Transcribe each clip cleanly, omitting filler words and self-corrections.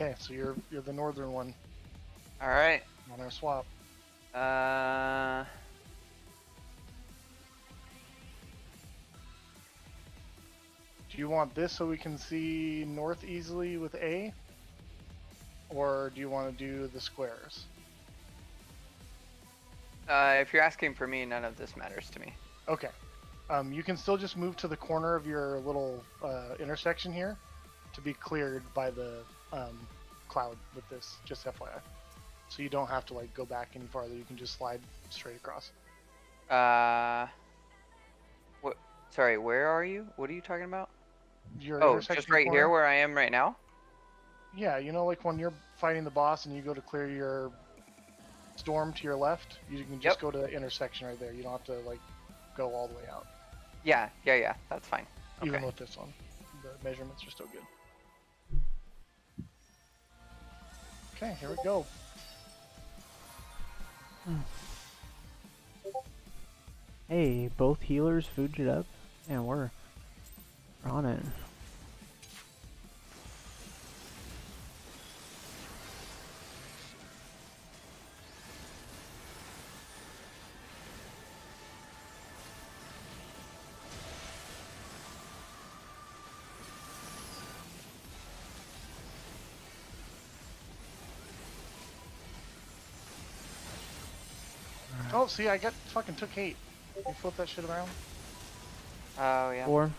Okay, so you're the northern one All right. on our swap. Do you want this so we can see north easily with A? Or do you want to do the squares? If you're asking for me, none of this matters to me. Okay. You can still just move to the corner of your little intersection here to be cleared by the cloud with this, just FYI. So you don't have to like go back any farther. You can just slide straight across. What? Sorry, where are you? What are you talking about? Your Oh, just intersection right corner. here where I am right now? Yeah, you know, like when you're fighting the boss and you go to clear your storm to your left, you can just go to the intersection right there. You don't have to like go all the way out. Yeah, that's fine. Okay. Even with this one, the measurements are still good. Okay, here we go. Hey, both healers fooded it up, and we're on it. Oh, see, I got fucking took 8. You flip that shit around. Oh, yeah. 4.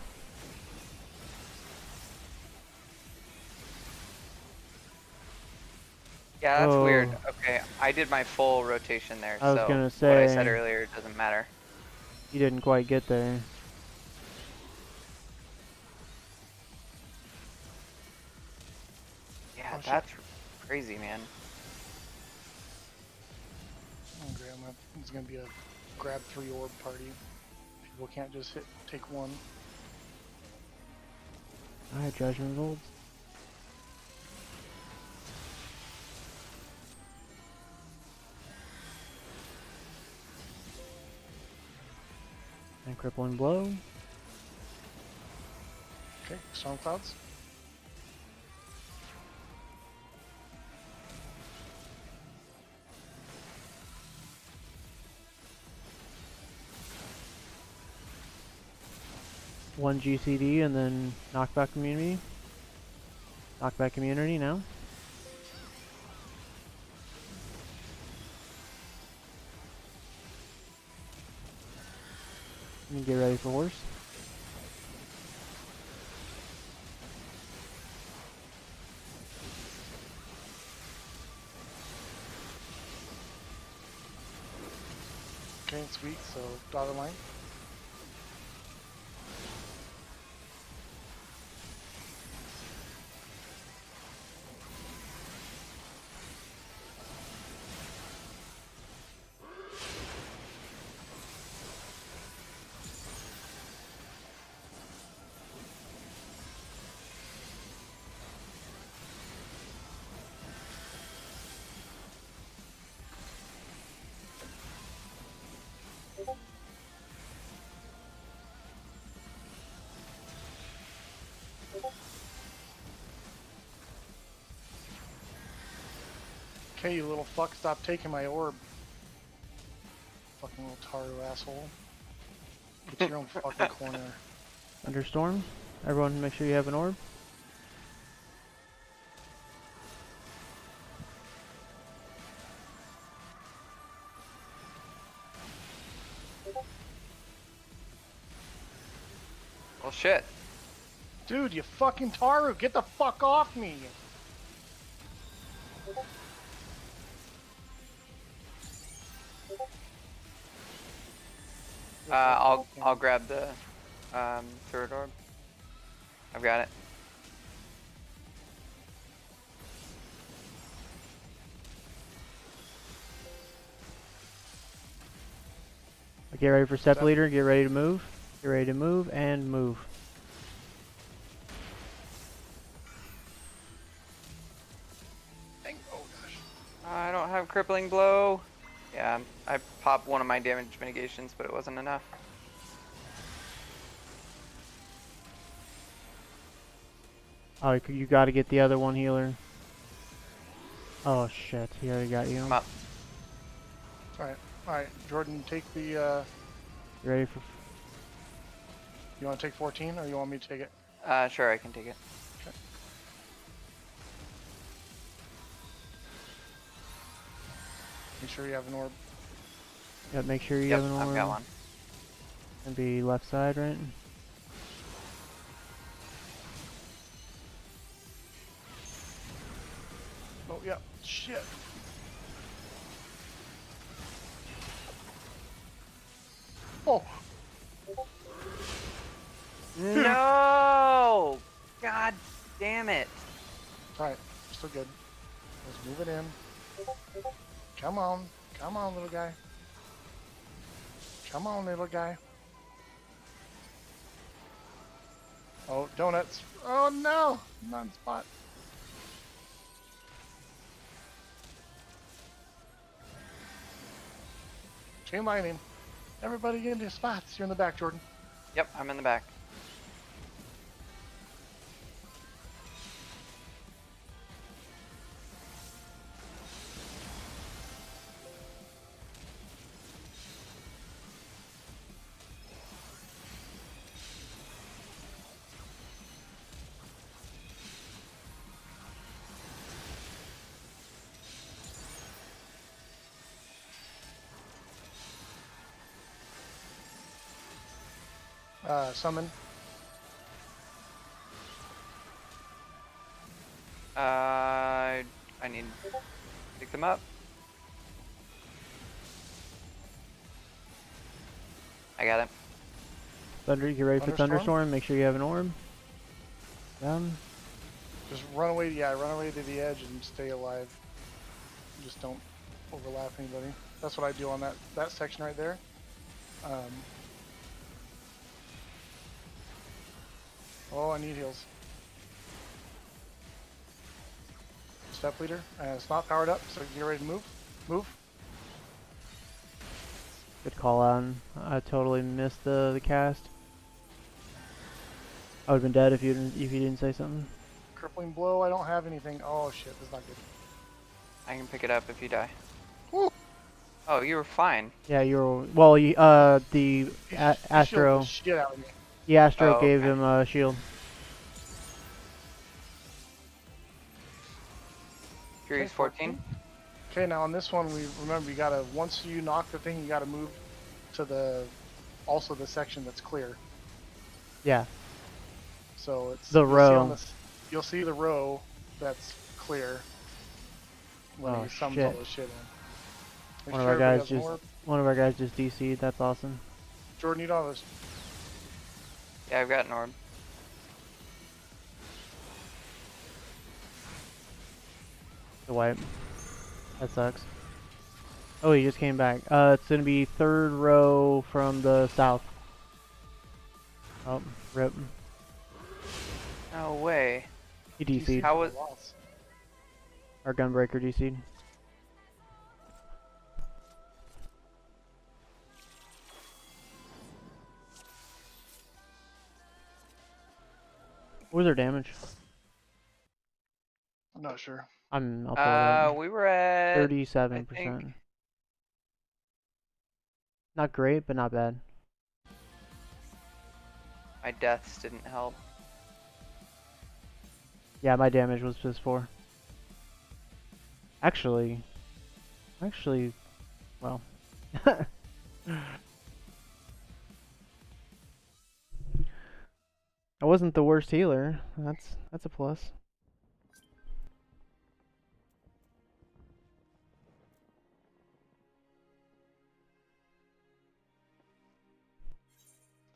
Yeah, that's weird. Oh. Okay, I did my full rotation there, I was so gonna what I said say- earlier doesn't matter. You didn't quite get there. Yeah, Oh, shit. that's crazy, man. Oh, great. It's gonna be a grab 3 orb party. People can't just take one. Alright, Judgment Bolts. And Crippling Blow. Okay, storm clouds. One GCD and then knockback immunity. Knockback immunity now. And get ready for horse. Okay, it's weak, so dotted line. Okay, you little fuck, stop taking my orb. Fucking little Taru asshole. Get your own fucking corner. Thunderstorm. Everyone make sure you have an orb. Well, shit. Dude, you fucking Taru, get the fuck off me! I'll grab the third orb. I've got it. Get ready for step leader. Get ready to move. Get ready to move and move. Oh gosh. I don't have crippling blow. Yeah, I popped one of my damage mitigations, but it wasn't enough. Oh, you got to get the other one healer. Oh shit, he already got you. I'm up. Alright, Jordan, take the, You ready for... you want to take 14 or you want me to take it? Sure, I can take it. Okay. Make sure you have an orb. Yep, make sure you Yep, have an I've orb. got one. And be left side, right? Oh, yeah. Shit. Oh! No! God damn it. Alright, still good. Let's move it in. Come on. Come on, little guy. Come on, little guy. Oh, donuts. Oh, no! Not in spot. Chain lightning. Everybody get into your spots. You're in the back, Jordan. Yep, I'm in the back. Summon. I need to pick them up. I got it. Thunder, get ready for Thunderstorm? Thunderstorm. Make sure you have an orb. Down. Just run away, yeah, run away to the edge and stay alive. Just don't overlap anybody. That's what I do on that section right there. Oh, I need heals. Step leader, and it's not powered up, so get ready to move. Move. Good call on. I totally missed the cast. I would've been dead if you didn't say something. Crippling blow, I don't have anything. Oh shit, that's not good. I can pick it up if you die. Woo! Oh, you were fine. Yeah, you're well. The He shielded Astro, the shit out of me. the Astro Oh, gave okay. him a shield. Curious 14. Okay, now on this one, we remember you gotta, once you knock the thing, you gotta move to also the section that's clear. Yeah, So it's The you'll see row. on this, you'll see the row that's clear when Oh, he sums shit. all this shit in. Make One of sure our guys everybody has just more. one of our guys just DC'd. That's awesome. Jordan, you don't have this. Yeah, I've got an orb. The wipe. That sucks. Oh, he just came back. It's gonna be third row from the south. Oh, rip. No way. He DC'd. How was? Loss. Our gunbreaker DC'd. What was our damage? I'm not sure. I'll pull it up. We were at 37%. Not great, but not bad. my deaths didn't help. Yeah, my damage was just 4. Actually, well. I wasn't the worst healer. That's a plus.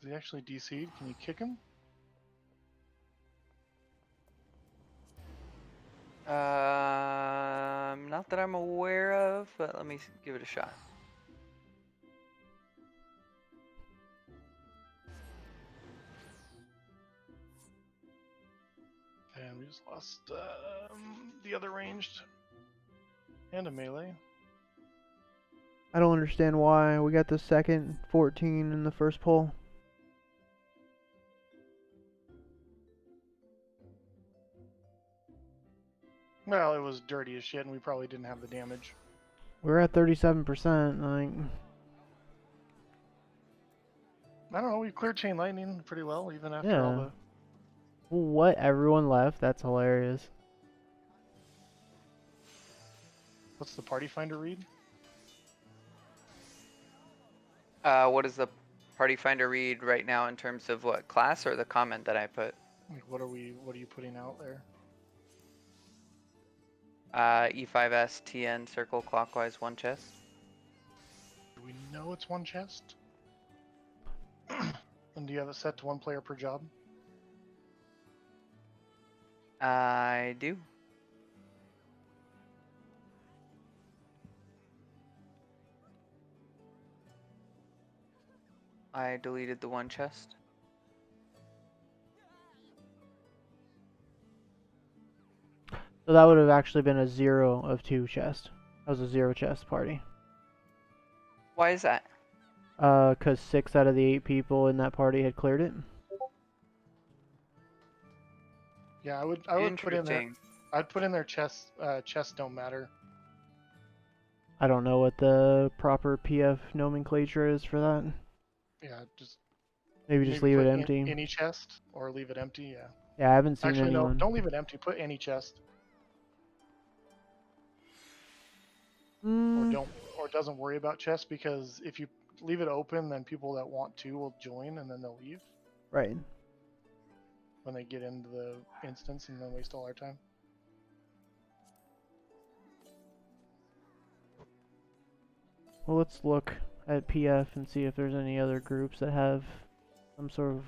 Is he actually DC'd? Can you kick him? Not that I'm aware of, but let me give it a shot. And we just lost the other ranged and a melee. I don't understand why we got the second 14 in the first pull. Well, it was dirty as shit, and we probably didn't have the damage. We're at 37%. Like, I don't know. We cleared Chain Lightning pretty well, even after all yeah. the. What? Everyone left? That's hilarious. What's the party finder read? What does the party finder read right now in terms of what class or the comment that I put? Like, what are you putting out there? E5S TN circle clockwise 1 chest. Do we know it's one chest? And do you have it set to 1 player per job? I do. I deleted the 1 chest. So that would have actually been a 0 of 2 chest. That was a 0 chest party. Why is that? Cause 6 out of the 8 people in that party had cleared it. Yeah, I would put in there. Interesting. I'd put in their chests. Chests don't matter. I don't know what the proper PF nomenclature is for that. Yeah, just Maybe just leave put it empty. Any chest, or leave it empty. Yeah. Yeah, I haven't seen Actually, anyone. no. Don't leave it empty. Put any chest, Mm, or doesn't worry about chests, because if you leave it open, then people that want to will join, and then they'll leave right. when they get into the instance, and then waste all our time. Well, let's look at PF and see if there's any other groups that have some sort of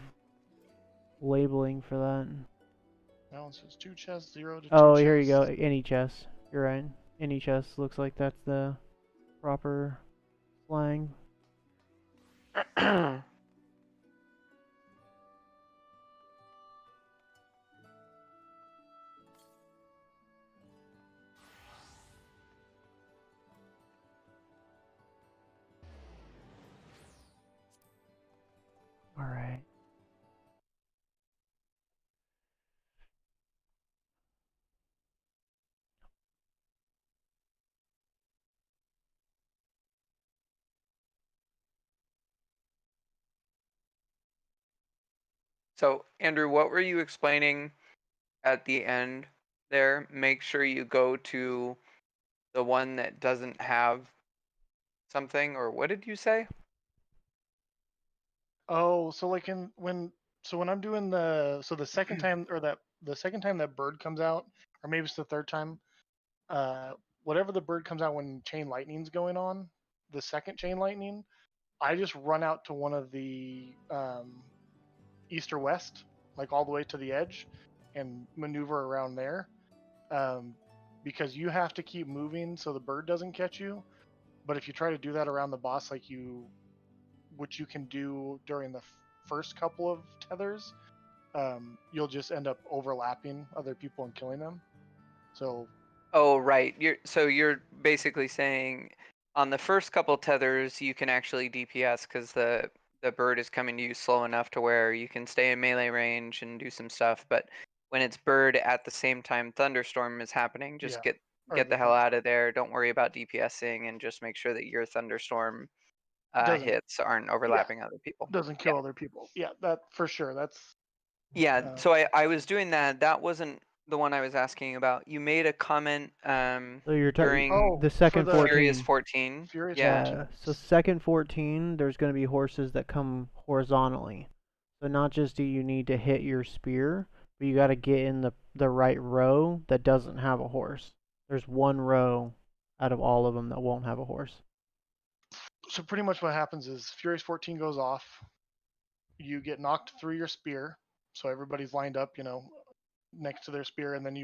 labeling for that. Now it says 2 chests, 0 to 2 Oh, chests. here you go. Any chest. You're right. Any chest looks like that's the proper slang. All right. So, Andrew, what were you explaining at the end there? Make sure you go to the one that doesn't have something, or what did you say? Oh, so like when I'm doing the second time, or the second time that bird comes out, or maybe it's the third time, uh, whatever the bird comes out when chain lightning's going on, the second chain lightning, I just run out to one of the east or west, like all the way to the edge, and maneuver around there, because you have to keep moving so the bird doesn't catch you. But if you try to do that around the boss, which you can do during the first couple of tethers, you'll just end up overlapping other people and killing them. So. Oh, right. You're basically saying on the first couple tethers you can actually DPS because the bird is coming to you slow enough to where you can stay in melee range and do some stuff. But when it's bird at the same time thunderstorm is happening, just Yeah, get the hell out of there. Don't worry about DPSing and just make sure that your thunderstorm hits aren't overlapping other people. Doesn't kill other people. Yeah, that for sure. That's. Yeah, so I was doing that. That wasn't the one I was asking about. You made a comment So you're during the second for 14. Furious 14. Furious Yeah. 14. So second 14, there's going to be horses that come horizontally. So not just do you need to hit your spear, but you got to get in the right row that doesn't have a horse. There's one row out of all of them that won't have a horse. So pretty much what happens is Furious 14 goes off. You get knocked through your spear, so everybody's lined up, next to their spear, and then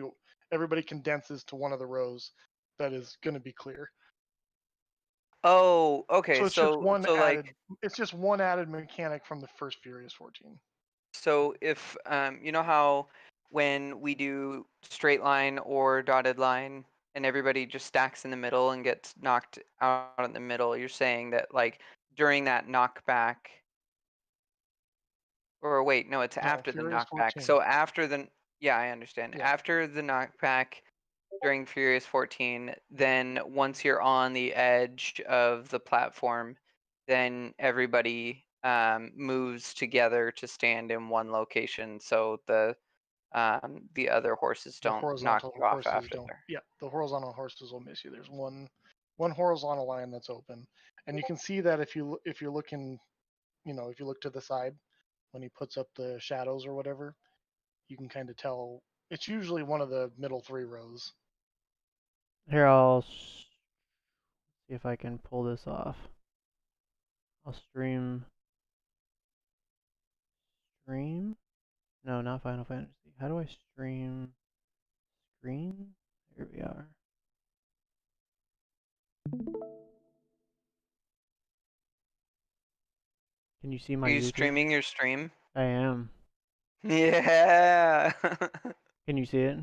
everybody condenses to one of the rows that is going to be clear. Oh, okay. So it's just one added. It's just one added mechanic from the first Furious 14. So if you know how when we do straight line or dotted line and everybody just stacks in the middle and gets knocked out in the middle, you're saying that like during that knockback, or wait, no, it's after the Furious knockback. 14. So after the, yeah, I understand. Yeah. After the knockback, during Furious 14, then once you're on the edge of the platform, then everybody moves together to stand in one location, so the other horses The don't knock horizontal you off horses after don't. there. Yeah, the horizontal horses will miss you. There's one horizontal line that's open, and you can see that if you're looking, if you look to the side when he puts up the shadows or whatever, you can kind of tell it's usually one of the middle 3 rows. Here, see if I can pull this off. I'll stream. Stream? No, not Final Fantasy. How do I stream screen? Here we are. Can you see my Are you YouTube? streaming your stream? I am. Yeah. Can you see it?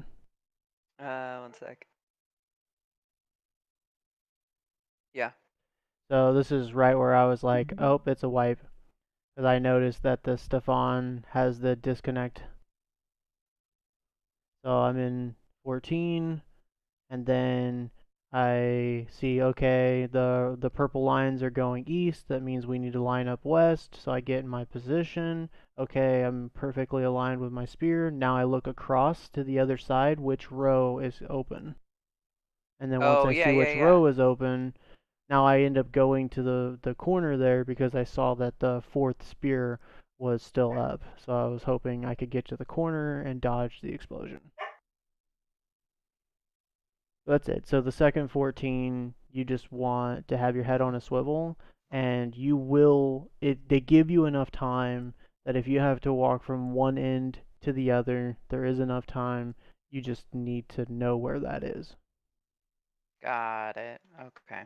One sec. Yeah. So this is right where I was like, oh, it's a wipe. Because I noticed that the Stefan has the disconnect. So I'm in 14, and then I see, okay, the purple lines are going east. That means we need to line up west. So I get in my position. Okay, I'm perfectly aligned with my spear. Now I look across to the other side, which row is open. And then once Oh, I yeah, see yeah, which yeah. row is open, now I end up going to the corner there because I saw that the 4th spear was still up. So I was hoping I could get to the corner and dodge the explosion. That's it. So the second 14, you just want to have your head on a swivel, and they give you enough time that if you have to walk from one end to the other, there is enough time. You just need to know where that is. Got it. Okay.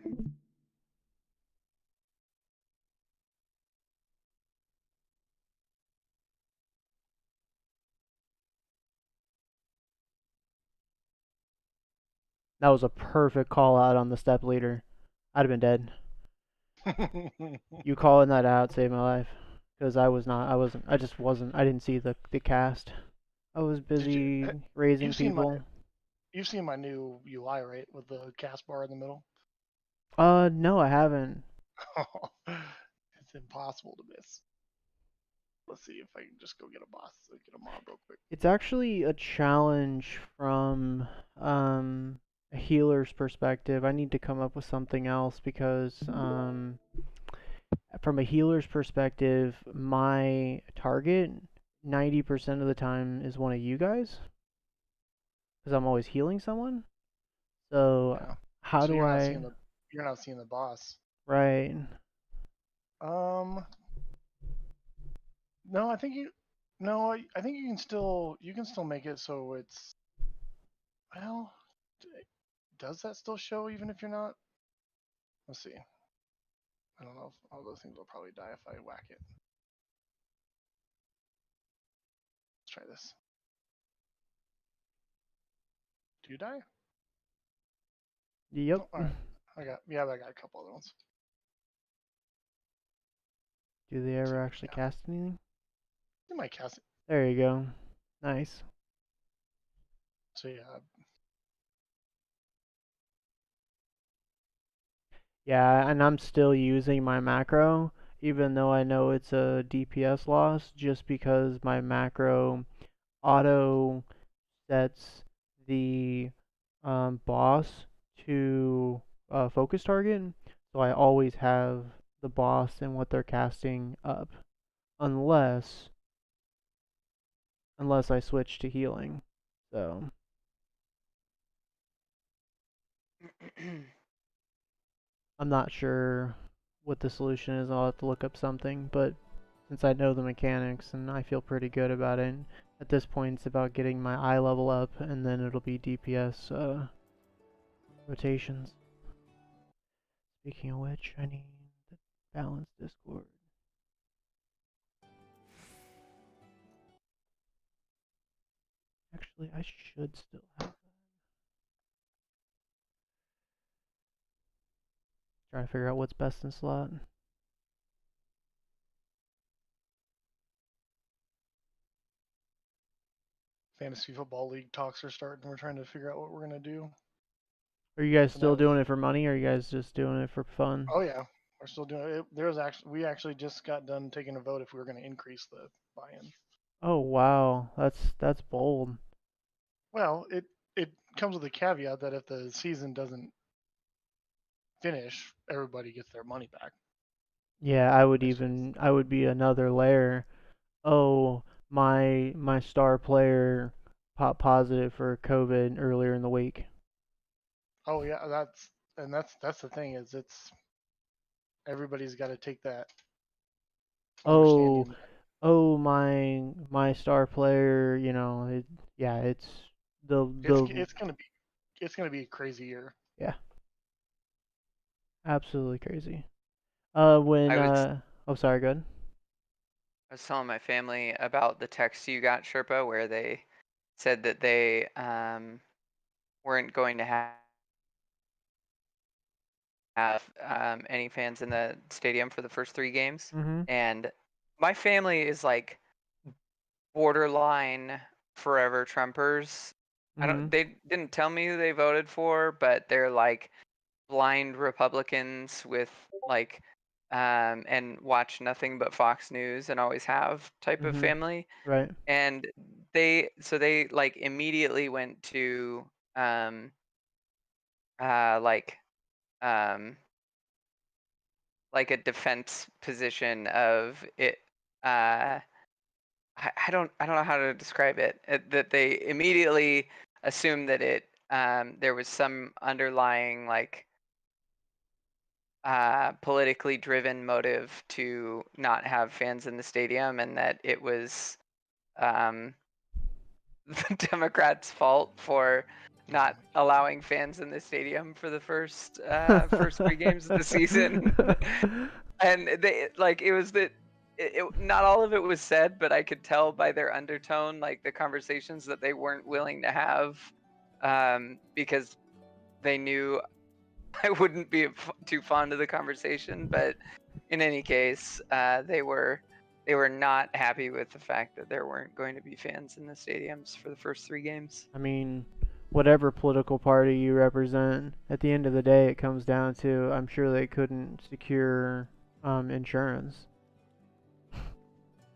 That was a perfect call out on the step leader. I'd have been dead. You calling that out saved my life. Because I just wasn't, I didn't see the cast. I was busy raising you've seen my people. you've seen my new UI, right, with the cast bar in the middle? No, I haven't. It's impossible to miss. Let's see if I can just go get a mob real quick. It's actually a challenge from a healer's perspective. I need to come up with something else because from a healer's perspective, my target 90% of the time is one of you guys because I'm always healing someone. So Yeah. how So do I? you're not seeing the boss. Right. No, I think you no, I think you can still make it so it's well, does that still show even if you're not? Let's see. I don't know if all those things will probably die if I whack it. Let's try this. Do you die? Yep. Oh, all right. I got a couple other ones. Do they ever actually cast anything? They might cast it. There you go. Nice. So yeah. Yeah, and I'm still using my macro, even though I know it's a DPS loss, just because my macro auto sets the boss to focus target, so I always have the boss and what they're casting up, unless I switch to healing. So I'm not sure what the solution is. I'll have to look up something, but since I know the mechanics and I feel pretty good about it, at this point it's about getting my eye level up, and then it'll be DPS rotations. Speaking of which, I need the balanced Discord. Actually, I should still have that. Trying to figure out what's best in slot. Fantasy Football League talks are starting. We're trying to figure out what we're gonna do. Are you guys So still now doing it for money, or are you guys just doing it for fun? Oh yeah, we're still doing it. We actually just got done taking a vote if we were going to increase the buy-in. Oh wow, that's bold. Well, it comes with a caveat that if the season doesn't finish, everybody gets their money back. Yeah, Basically. I would be another layer. Oh, my star player popped positive for COVID earlier in the week. Oh yeah, that's the thing is it's everybody's got to take that Oh, understanding. oh my star player, yeah, it's the It's gonna be a crazy year. yeah, absolutely crazy. I was Oh, sorry, good. I was telling my family about the text you got, Sherpa, where they said that they weren't going to have any fans in the stadium for the first 3 games, Mhm. and my family is like borderline forever Trumpers. Mhm. They didn't tell me who they voted for, but they're like blind Republicans with like and watch nothing but Fox News and always have type of Mhm. family. Right. And they like immediately went to um uh like um like a defense position of it. I don't know how to describe it. That they immediately assumed that it there was some underlying like politically driven motive to not have fans in the stadium, and that it was um, the Democrats' fault for not allowing fans in the stadium for the first 3 games of the season. And they like it was that not all of it was said, but I could tell by their undertone, like the conversations that they weren't willing to have, because they knew I wouldn't be too fond of the conversation. But in any case, they were not happy with the fact that there weren't going to be fans in the stadiums for the first 3 games. I mean, whatever political party you represent, at the end of the day, it comes down to I'm sure they couldn't secure insurance. I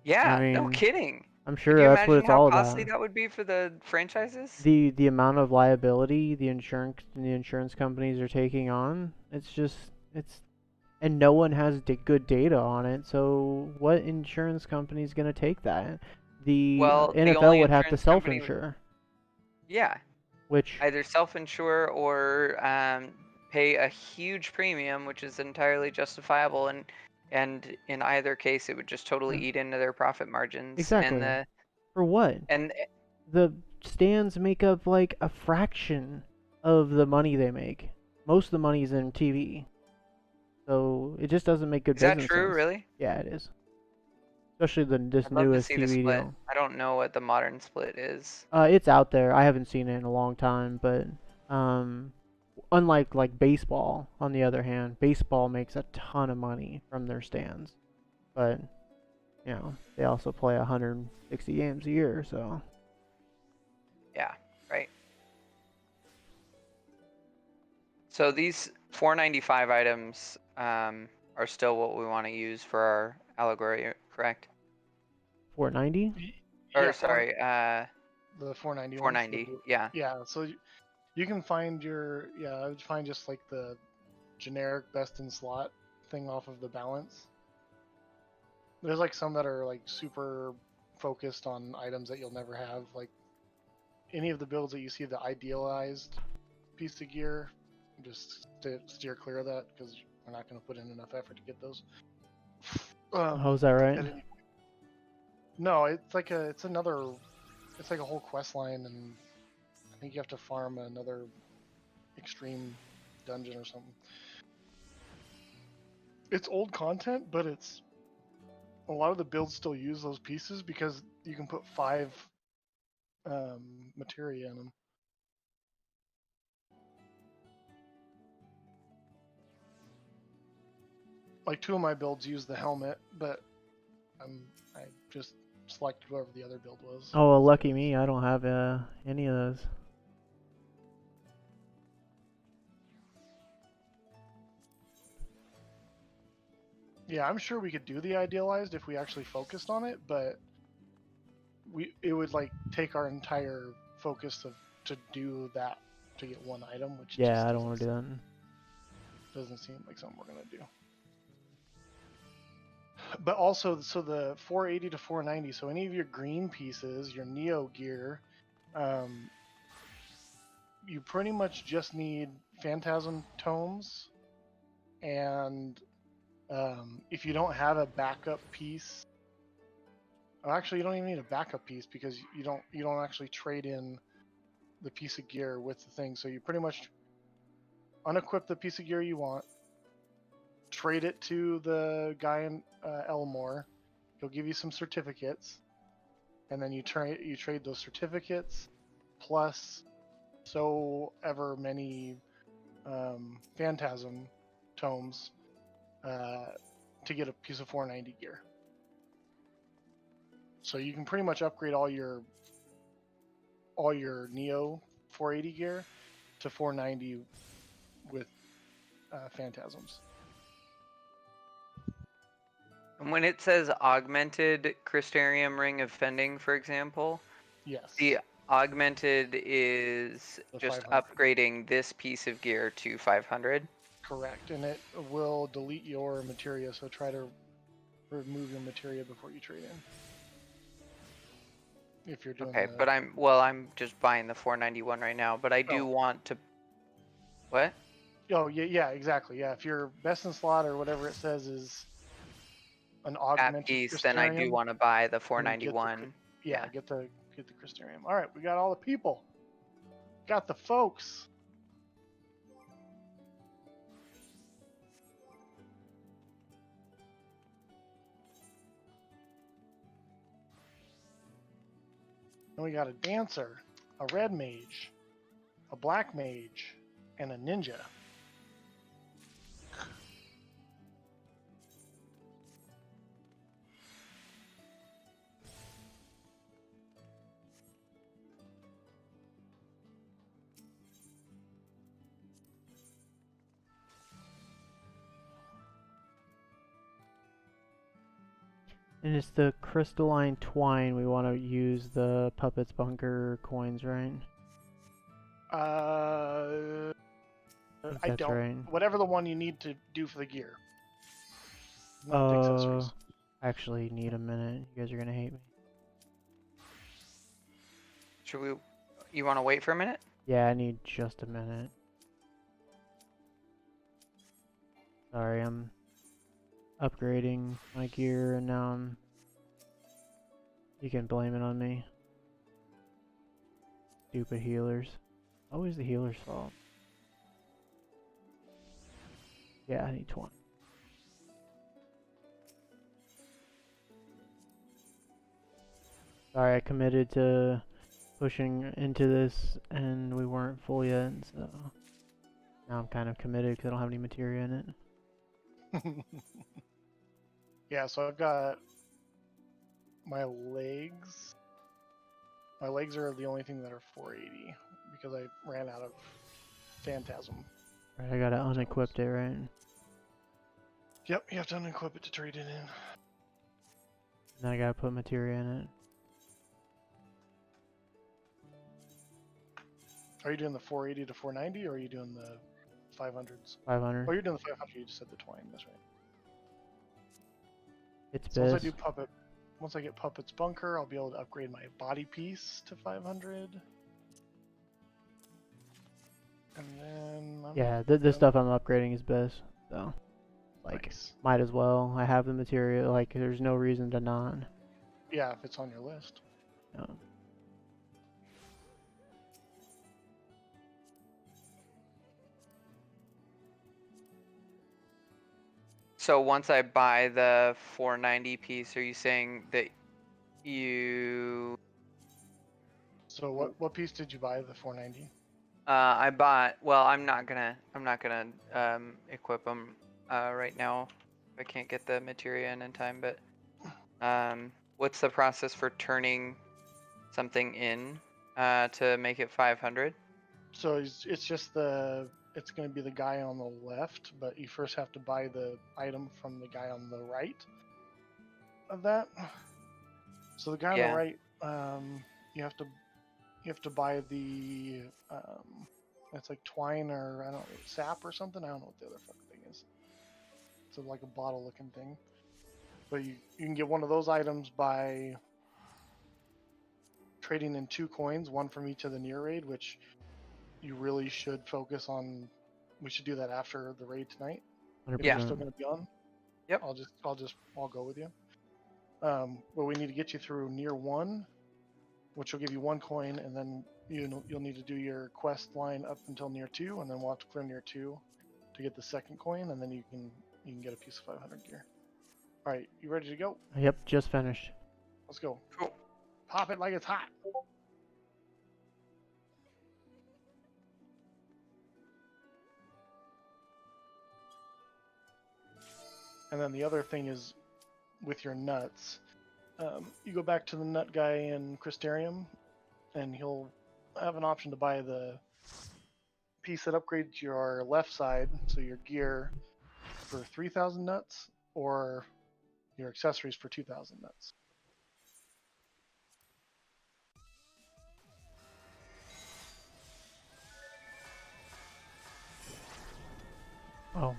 Yeah, no mean, kidding. I'm Could sure you that's what imagine it's how all costly about. that would be for the franchises? The amount of liability the insurance companies are taking on, it's and no one has good data on it. So what insurance company is going to take that? The Well, the NFL only would have to insurance company, self-insure, yeah, which either self-insure or pay a huge premium, which is entirely justifiable, and in either case, it would just totally yeah, eat into their profit margins. And exactly. the For what? and The stands make up like a fraction of the money they make. Most of the money is in TV. So it just doesn't make good is that business true, sense. really? Yeah, it is. Especially this I'd love to newest see the TV split. deal. I don't know what the modern split is. It's out there. I haven't seen it in a long time, but um, unlike like baseball, on the other hand, baseball makes a ton of money from their stands. But they also play 160 games a year, so Yeah, right. So these 495 items are still what we want to use for our allegory, correct? 490. Or Yeah, sorry, the 490 ones. 490. Yeah. Yeah, so you can find I would find just like the generic best in slot thing off of the balance. There's like some that are like super focused on items that you'll never have. Like any of the builds that you see the idealized piece of gear, just steer clear of that because we're not going to put in enough effort to get those. Oh, is that right? No, it's like it's like a whole quest line, and I think you have to farm another extreme dungeon or something. It's old content, but it's a lot of the builds still use those pieces because you can put 5 materia in them. Like 2 of my builds use the helmet, but I just selected whoever the other build was. Oh, well, lucky me. I don't have any of those. Yeah, I'm sure we could do the idealized if we actually focused on it, but it would like take our entire focus to do that to get one item, which just Yeah, I don't want to do that. doesn't seem like something we're gonna do. But also, so the 480 to 490, so any of your green pieces, your Neo gear, you pretty much just need Phantasm Tomes, and if you don't have a backup piece, well, actually you don't even need a backup piece because you don't actually trade in the piece of gear with the thing. So you pretty much unequip the piece of gear you want, trade it to the guy in Elmore. He'll give you some certificates, and then you trade those certificates plus so ever many Phantasm Tomes to get a piece of 490 gear. So you can pretty much upgrade all your Neo 480 gear to 490 with Phantasms. And when it says augmented Crystarium Ring of Fending, for example, Yes. the augmented is The just 500. upgrading this piece of gear to 500. Correct, and it will delete your materia, so try to remove your materia before you trade in. If you're doing Okay, but I'm just buying the 491 right now, but I do want to. What? Oh yeah, exactly. Yeah, if your best in slot or whatever it says is an augmented That piece, then I do want to buy the 491. Get the Crystarium. All right, we got all the people. Got the folks. Then we got a dancer, a red mage, a black mage, and a ninja. And it's the crystalline twine. We want to use the Puppets Bunker coins, right? I That's don't. right. Whatever the one you need to do for the gear. Not the accessories. Actually, need a minute. You guys are gonna hate me. Should we? You want to wait for a minute? Yeah, I need just a minute. Sorry, I'm upgrading my gear and now you can blame it on me. Stupid healers. Always the healer's fault. Yeah, I need 20. Sorry, I committed to pushing into this and we weren't full yet, so now I'm kind of committed because I don't have any materia in it. Yeah, so I've got my legs. My legs are the only thing that are 480 because I ran out of Phantasm. Right, I gotta unequip it, right? Yep, you have to unequip it to trade it in. Then I gotta put materia in it. Are you doing the 480 to 490 or are you doing the 500s? 500. Oh, you're doing the 500. You just said the twine. That's right. It's So once I best. do puppet, once I get Puppet's Bunker, I'll be able to upgrade my body piece to 500. And then Yeah, the stuff I'm upgrading is best, so like nice. might as well. I have the material. Like there's no reason to not. Yeah, if it's on your list. So once I buy the 490 piece, are you saying that you? So what piece did you buy? The 490. I bought. Well, I'm not gonna equip them right now. I can't get the materia in time. But what's the process for turning something in to make it 500? So it's just the it's going to be the guy on the left, but you first have to buy the item from the guy on the right of that. So the guy on the Yeah. right, you have to buy the it's like twine or I don't know, sap or something. I don't know what the other fucking thing is. It's like a bottle looking thing. But you can get one of those items by trading in 2 coins, one from each of the near raid, which you really should focus on. We should do that after the raid tonight. If you're still 100%. going to be on. Yep. I'll go with you. But we need to get you through near 1, which will give you 1 coin, and then you'll need to do your quest line up until near 2, and then we'll have to clear near 2 to get the 2nd coin, and then you can get a piece of 500 gear. All right, you ready to go? Yep, just finished. Let's go. Cool. Pop it like it's hot. And then the other thing is with your nuts. You go back to the nut guy in Crystarium, and he'll have an option to buy the piece that upgrades your left side, so your gear, for 3,000 nuts, or your accessories for 2,000 nuts. Oh.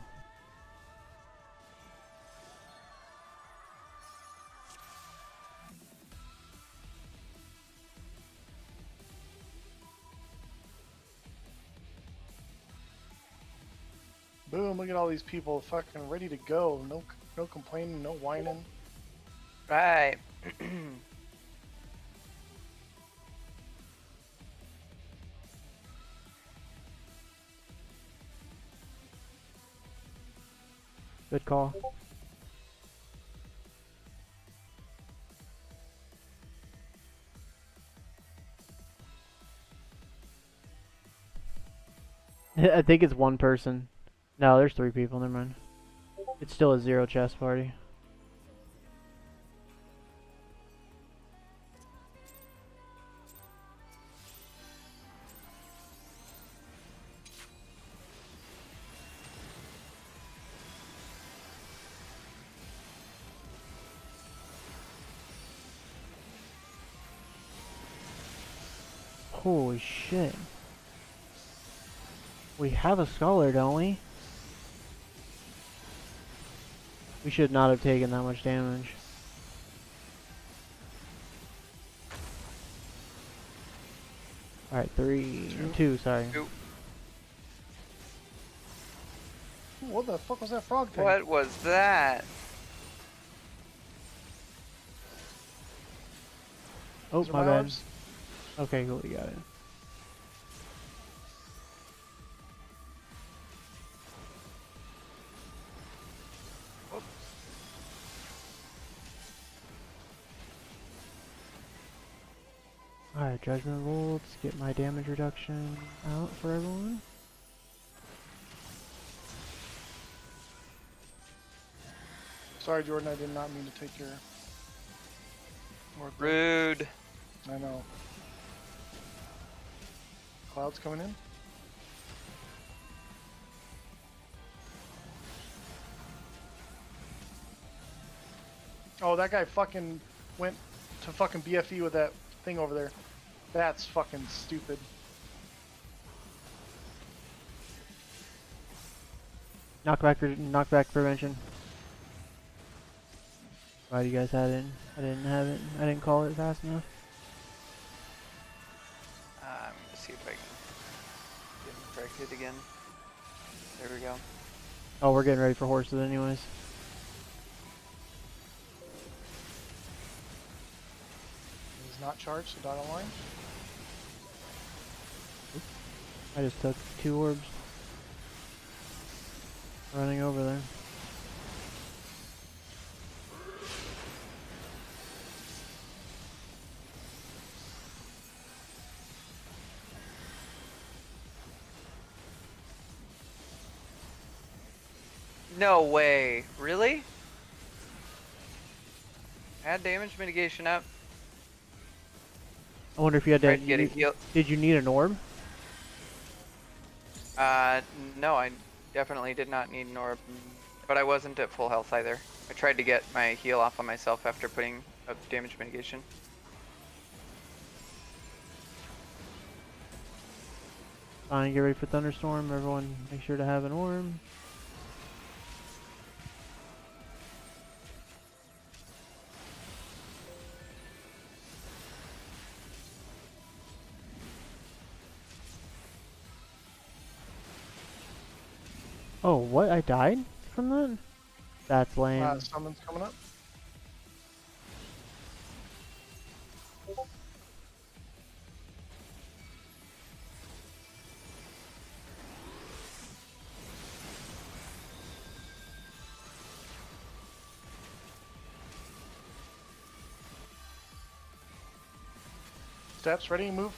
Boom! Look at all these people fucking ready to go. No complaining, no whining. Right. Good call. I think it's 1 person. No, there's 3 people. Never mind. It's still a 0 chest party. Holy shit. We have a scholar, don't we? We should not have taken that much damage. Alright, 3, 2, sorry. Two. What the fuck was that frog thing? What was that? Those Oh, are my bad. orbs. Okay, cool, you got it. Alright, Judgment Bolts, get my damage reduction out for everyone. Sorry, Jordan, I did not mean to take your work. Rude. I know. Cloud's coming in. Oh, that guy fucking went to fucking BFE with that thing over there. That's fucking stupid. Knockback prevention. Glad you guys had it. I didn't have it. I didn't call it fast enough. I'm gonna see if I can get him corrected again. There we go. Oh, we're getting ready for horses anyways. He's not charged, so dotted line. I just took 2 orbs. Running over there. No way. Really? Add damage mitigation up. I wonder if you had Tried to to. get a heal. Did you need an orb? No, I definitely did not need an orb, but I wasn't at full health either. I tried to get my heal off on myself after putting up damage mitigation. Fine, get ready for thunderstorm. Everyone, make sure to have an orb. Oh, what? I died from that? That's lame. Summon's coming up. Steps, ready, move.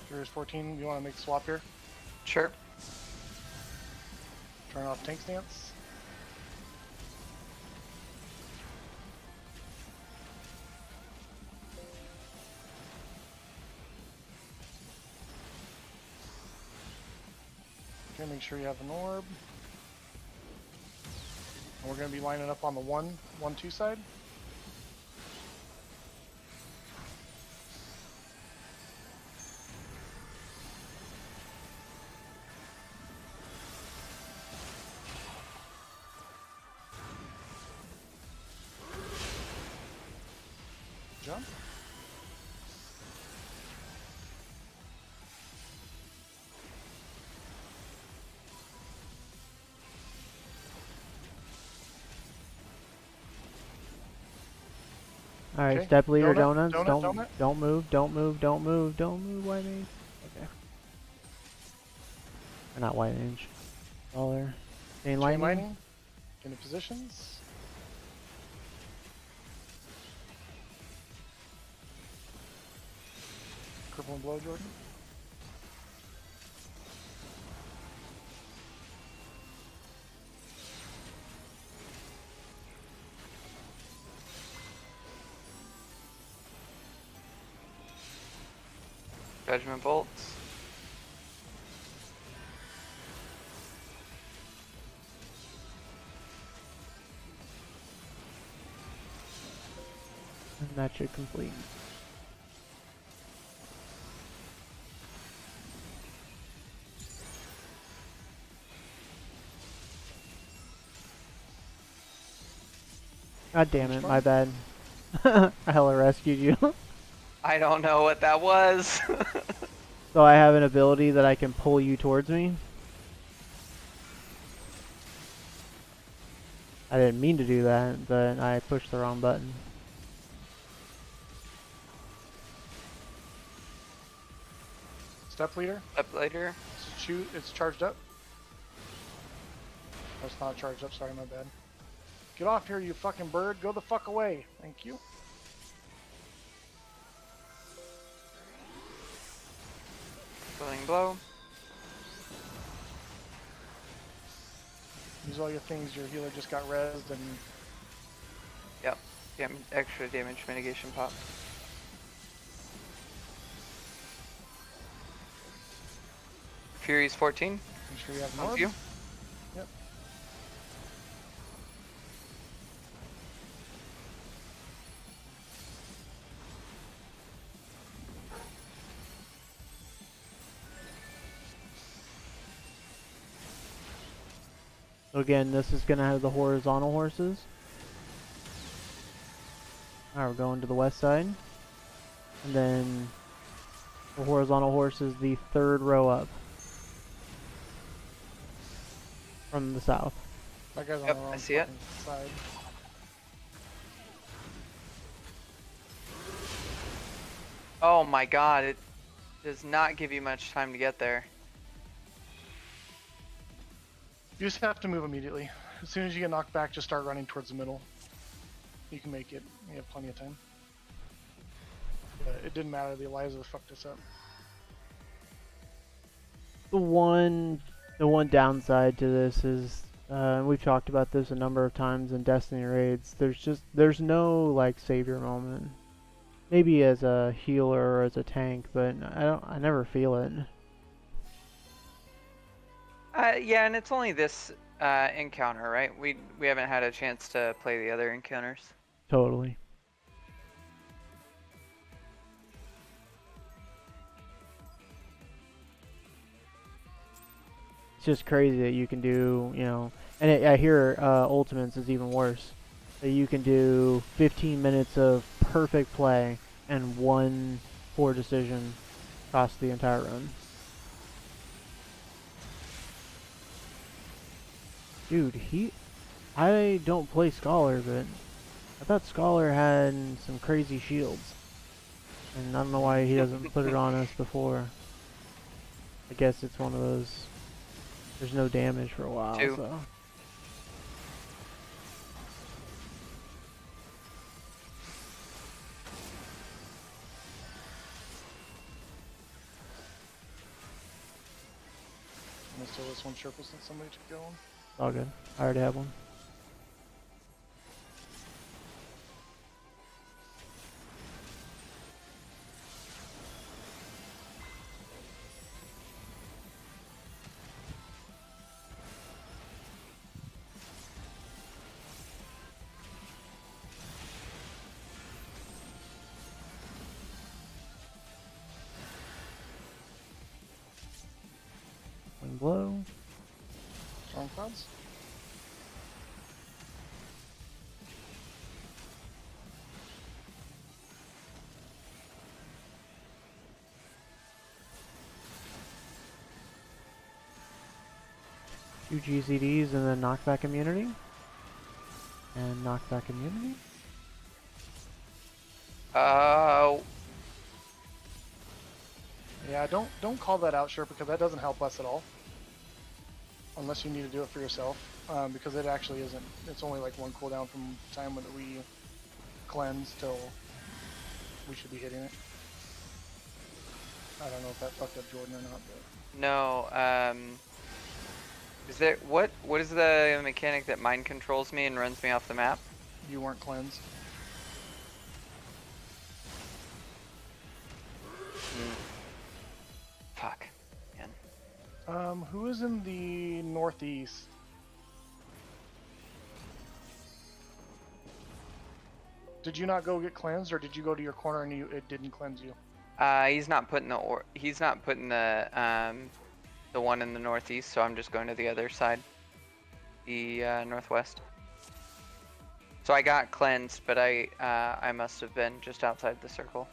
Here's 14. You want to make a swap here? Sure. Turn off tank stance. Okay, make sure you have an orb. And we're going to be lining up on the 1-2 side. Jump. Alright, Okay. step leader Donut, donuts. donut, don't donut. don't move, don't move, don't move, don't move, white mage. Okay. Or not white mage. All there. Chain Chain lightning. lightning. Into positions. Crippling blow, Jordan. Judgment bolts. And that should complete. God damn it, my bad. I hella rescued you. I don't know what that was. So I have an ability that I can pull you towards me. I didn't mean to do that, but I pushed the wrong button. Step leader. Up later. Shoot, it's charged up. Oh, it's not charged up, sorry, my bad. Get off here, you fucking bird. Go the fuck away. Thank you. Filling blow. Use all your things. Your healer just got rezzed and Yep. Extra damage mitigation pop. Fury's 14. make sure you have an On orb. you. Yep. So again, this is gonna have the horizontal horses. Alright, we're going to the west side. And then the horizontal horse is the third row up. From the south. That guy's on Yep, the wrong I see it. fucking side. Oh my god, it does not give you much time to get there. You just have to move immediately. As soon as you get knocked back, just start running towards the middle. You can make it. You have plenty of time. but it didn't matter. The Eliza fucked us up. The one downside to this is, we've talked about this a number of times in Destiny raids. There's no like savior moment. Maybe as a healer or as a tank, but I never feel it. Yeah, and it's only this encounter, right? We haven't had a chance to play the other encounters. Totally. It's just crazy that you can do, and I hear Ultimates is even worse. That you can do 15 minutes of perfect play and one poor decision cost the entire run. Dude, I don't play Scholar, but I thought Scholar had some crazy shields. And I don't know why he doesn't put it on us before. I guess it's one of those, there's no damage for a while, so. I'm gonna steal this one Sherpa since somebody took going. All good. I already have one. Wind blow. Storm clouds. Two GCDs and then knockback immunity. And knockback immunity. Yeah, don't call that out, Sherpa, because that doesn't help us at all. Unless you need to do it for yourself, because it actually isn't. It's only like one cooldown from the time when we cleanse till we should be hitting it. I don't know if that fucked up Jordan or not, but No. Is there what is the mechanic that mind controls me and runs me off the map? you weren't cleansed. Fuck. Man. Who is in the northeast? Did you not go get cleansed, or did you go to your corner and it didn't cleanse you? He's not putting the one in the northeast, so I'm just going to the other side, the northwest. So I got cleansed, but I must have been just outside the circle.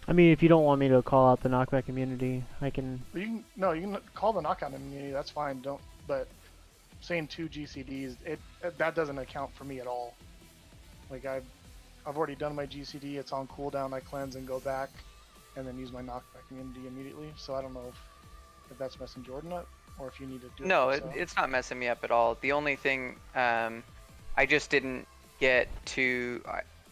I mean, if you don't want me to call out the knockback immunity, I can. You can call the knockout immunity. That's fine. But saying 2 GCDs, that doesn't account for me at all. Like I've already done my GCD. It's on cooldown. I cleanse and go back, and then use my knockback immunity immediately. So I don't know if that's messing Jordan up, or if you need to do it. No, yourself. it's not messing me up at all. The only thing, I just didn't get to.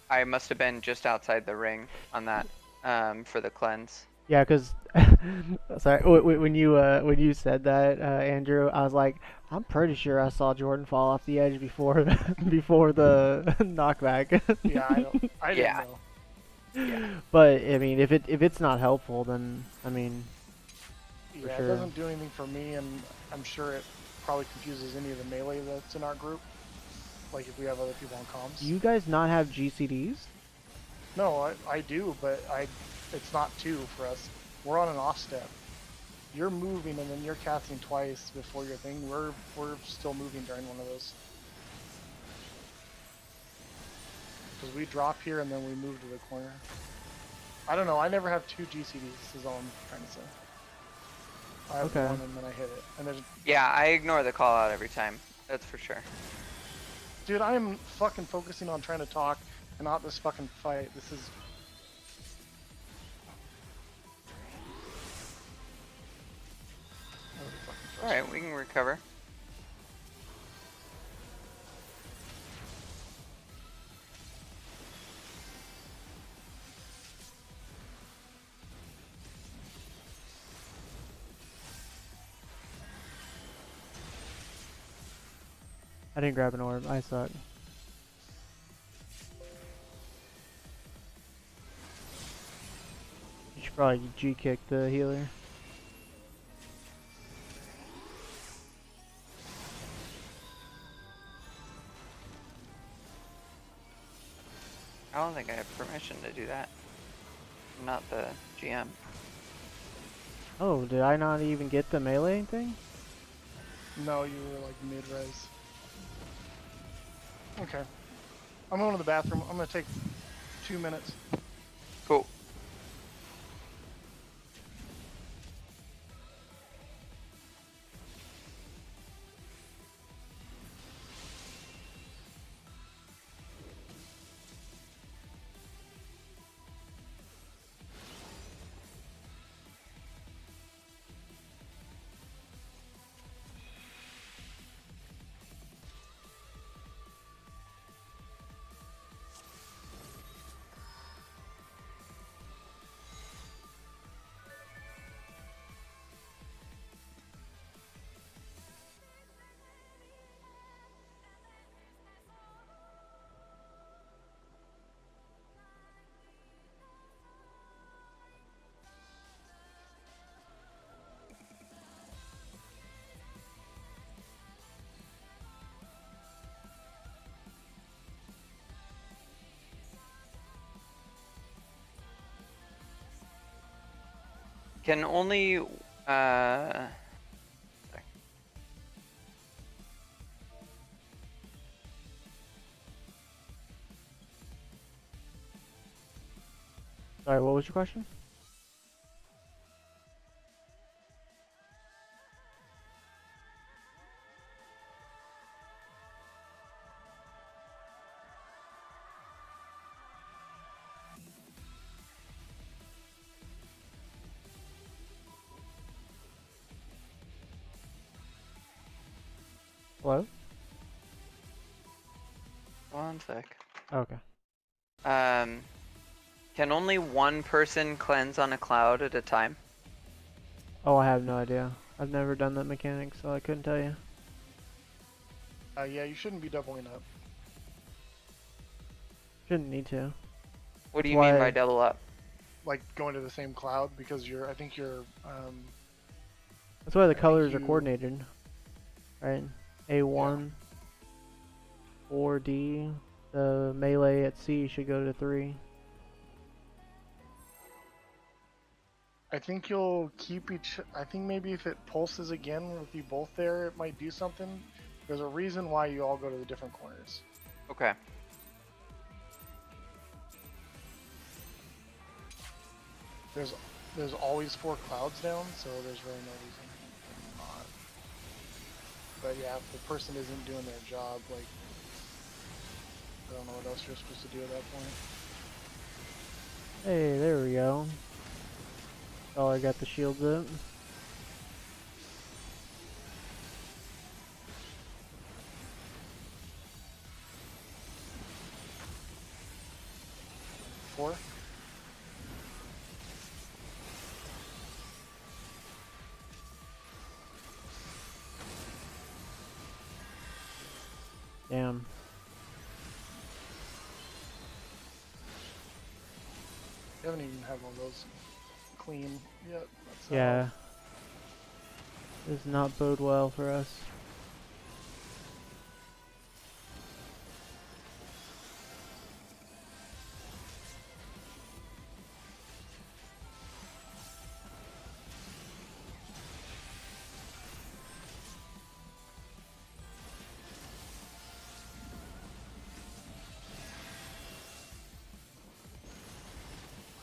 I must have been just outside the ring on that. For the cleanse. Yeah, because sorry, when you said that, Andrew, I was like, I'm pretty sure I saw Jordan fall off the edge before the knockback. Yeah, I didn't know. Yeah. But I mean, if it's not helpful, then I mean, Yeah, sure. It doesn't do anything for me, and I'm sure it probably confuses any of the melee that's in our group. Like if we have other people on comms. Do you guys not have GCDs? No, I do, but it's not 2 for us. We're on an off step. You're moving and then you're casting twice before your thing. We're still moving during one of those. Because we drop here and then we move to the corner. I don't know, I never have 2 GCDs is all I'm trying to say. I have Okay. one and then I hit it. And there's Yeah, I ignore the call out every time. That's for sure. dude, I am fucking focusing on trying to talk and not this fucking fight. This is We can recover. I didn't grab an orb. I suck. You should probably G-kick the healer. I don't think I have permission to do that. I'm not the GM. Oh, did I not even get the melee thing? No, you were like mid-res. Okay. I'm going to the bathroom. I'm going to take 2 minutes. Cool. Can only sorry. Sorry, what was your question? Hello? One sec. Okay. Can only one person cleanse on a cloud at a time? Oh, I have no idea. I've never done that mechanic, so I couldn't tell you. Yeah, you shouldn't be doubling up. Shouldn't need to. What do That's you mean why- by double up? Like going to the same cloud because I think That's why the I think colors are you- coordinated. Right? A1, 4D. The melee at C should go to 3. I think you'll keep I think maybe if it pulses again with you both there, it might do something. There's a reason why you all go to the different corners. Okay. There's always 4 clouds down, so there's really no reason not. But yeah, if the person isn't doing their job, like, I don't know what else you're supposed to do at that point. Hey, there we go. Oh, I got the shields up. Four. Damn. You haven't even had one of those clean yet. That's Yeah. Does not bode well for us.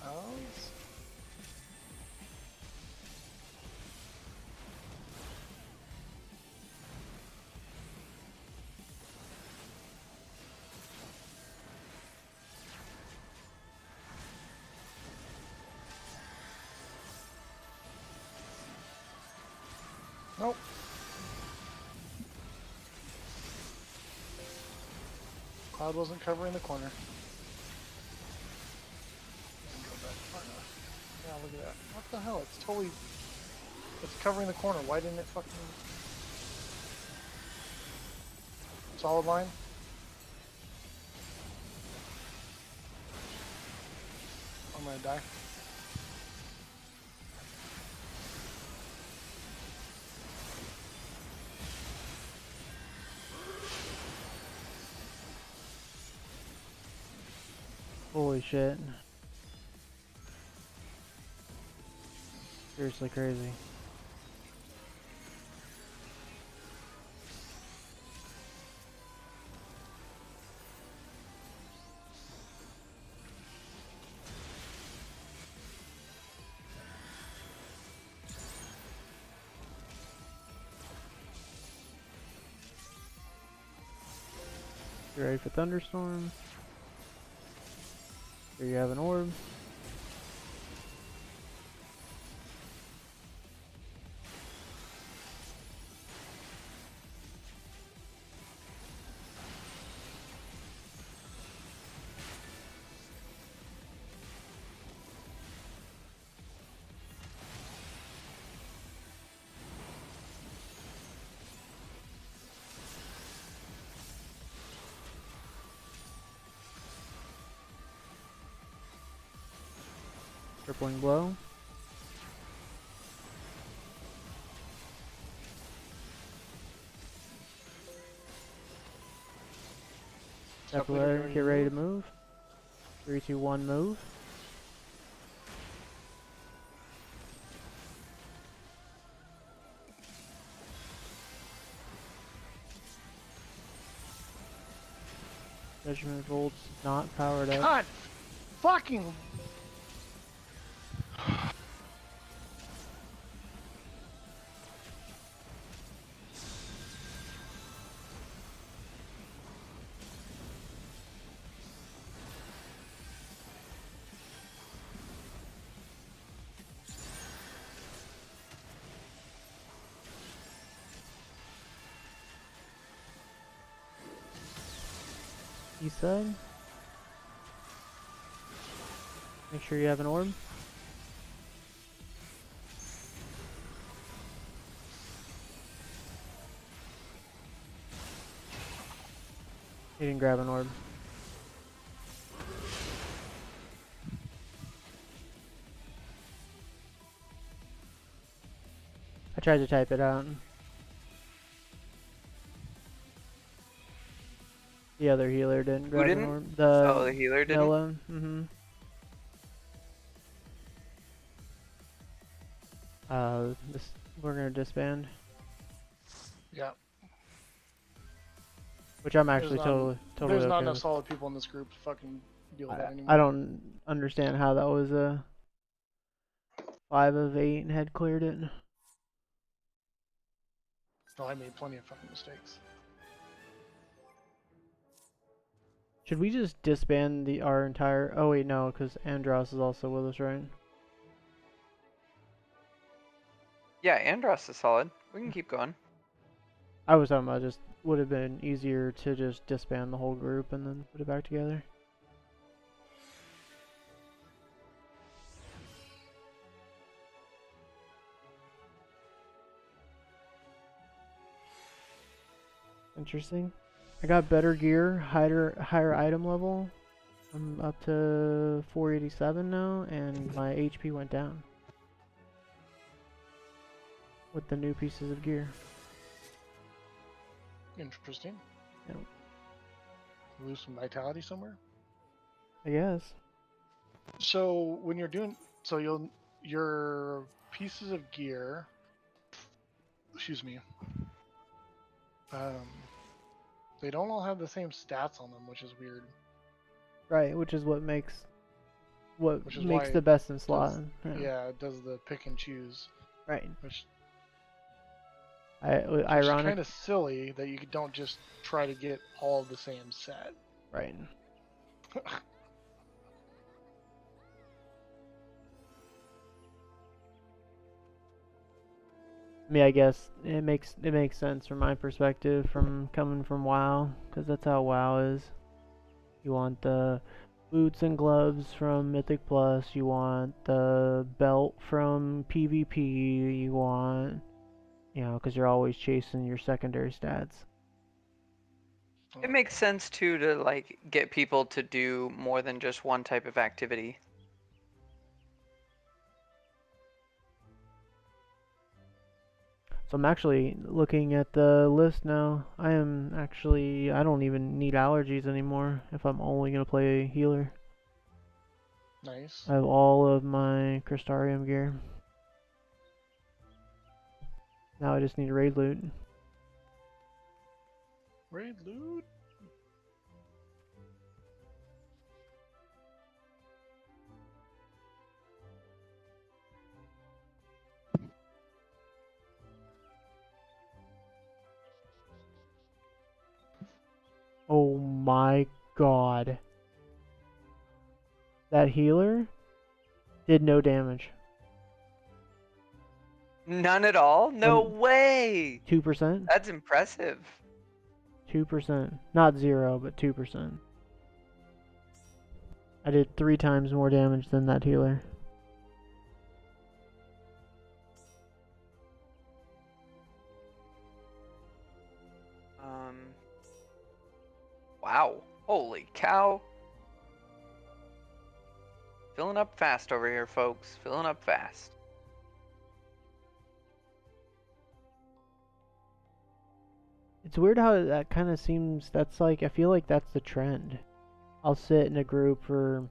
How's... Nope. Cloud wasn't covering the corner. Go back far enough. Yeah, look at that. What the hell? It's totally... It's covering the corner. Why didn't it fucking... Solid line? I'm gonna die. Holy shit. Seriously crazy. You ready for thunderstorm? Here you have an orb. Crippling blow. Step away, get ready to move. 3, 2, 1, move. Measurement volts not powered up. God fucking... East side. Make sure you have an orb. He didn't grab an orb. I tried to type it out. The other healer didn't grab didn't? an orb. Oh, the healer didn't? Noah. Mm-hmm. We're gonna disband. Yeah. Which I'm actually There's totally There's not okay enough with. solid people in this group to fucking deal with that anymore. I don't understand how that was a 5 of 8 and had cleared it. No, I made plenty of fucking mistakes. Should we just disband our entire... Oh wait, no, because Andros is also with us, right? Yeah, Andros is solid. We can keep going. I was talking about just would have been easier to just disband the whole group and then put it back together. Interesting. I got better gear, higher item level. I'm up to 487 now, and my HP went down with the new pieces of gear. Interesting. Yep. Lose some vitality somewhere. I guess. So when you're doing, your pieces of gear. Excuse me. They don't all have the same stats on them, which is weird. Right, which is what makes why the best in slot. Yeah, it does the pick and choose. Right. Which ironic. kind of silly that you don't just try to get all of the same set. Right. I mean, I guess it makes sense from my perspective, from coming from WoW, because that's how WoW is. You want the boots and gloves from Mythic Plus. You want the belt from PvP. You want, because you're always chasing your secondary stats. It makes sense too to like get people to do more than just one type of activity. So I'm actually looking at the list now. I don't even need allergies anymore if I'm only going to play healer. Nice. I have all of my Crystarium gear. Now I just need raid loot. Raid loot. Oh my god. That healer did no damage. None at all? No way! 2%? That's impressive. 2%. Not 0, but 2%. I did 3 times more damage than that healer. Wow. Holy cow. Filling up fast over here, folks. Filling up fast. It's weird how that kind of seems, I feel like that's the trend. I'll sit in a group for